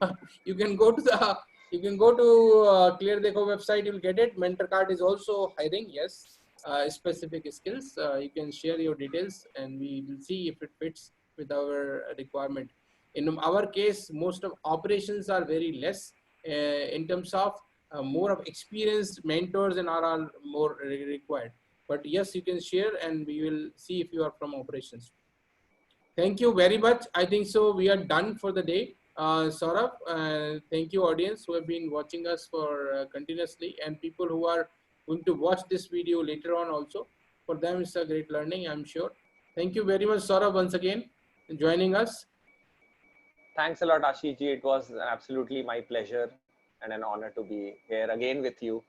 you can go to the Clear Dekho website. You'll get it. MentorCard is also hiring. Yes, specific skills. You can share your details, and we will see if it fits with our requirement. In our case, most of operations are very less in terms of more of experienced mentors and are more required. But yes, you can share, and we will see if you are from operations. Thank you very much. I think so. We are done for the day. Saurabh, thank you, audience who have been watching us for continuously, and people who are going to watch this video later on also. For them, it's a great learning, I'm sure. Thank you very much, Saurabh, once again joining us. Thanks a lot, Ashish ji. It was absolutely my pleasure and an honor to be here again with you.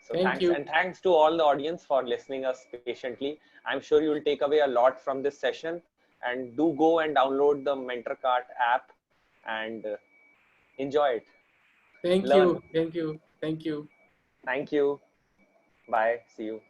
So Thank thanks, you. and thanks to all the audience for listening us patiently. I'm sure you will take away a lot from this session, and do go and download the MentorCard app and enjoy it. Thank Learn. you. Thank you. Thank you. Thank you. Bye. See you.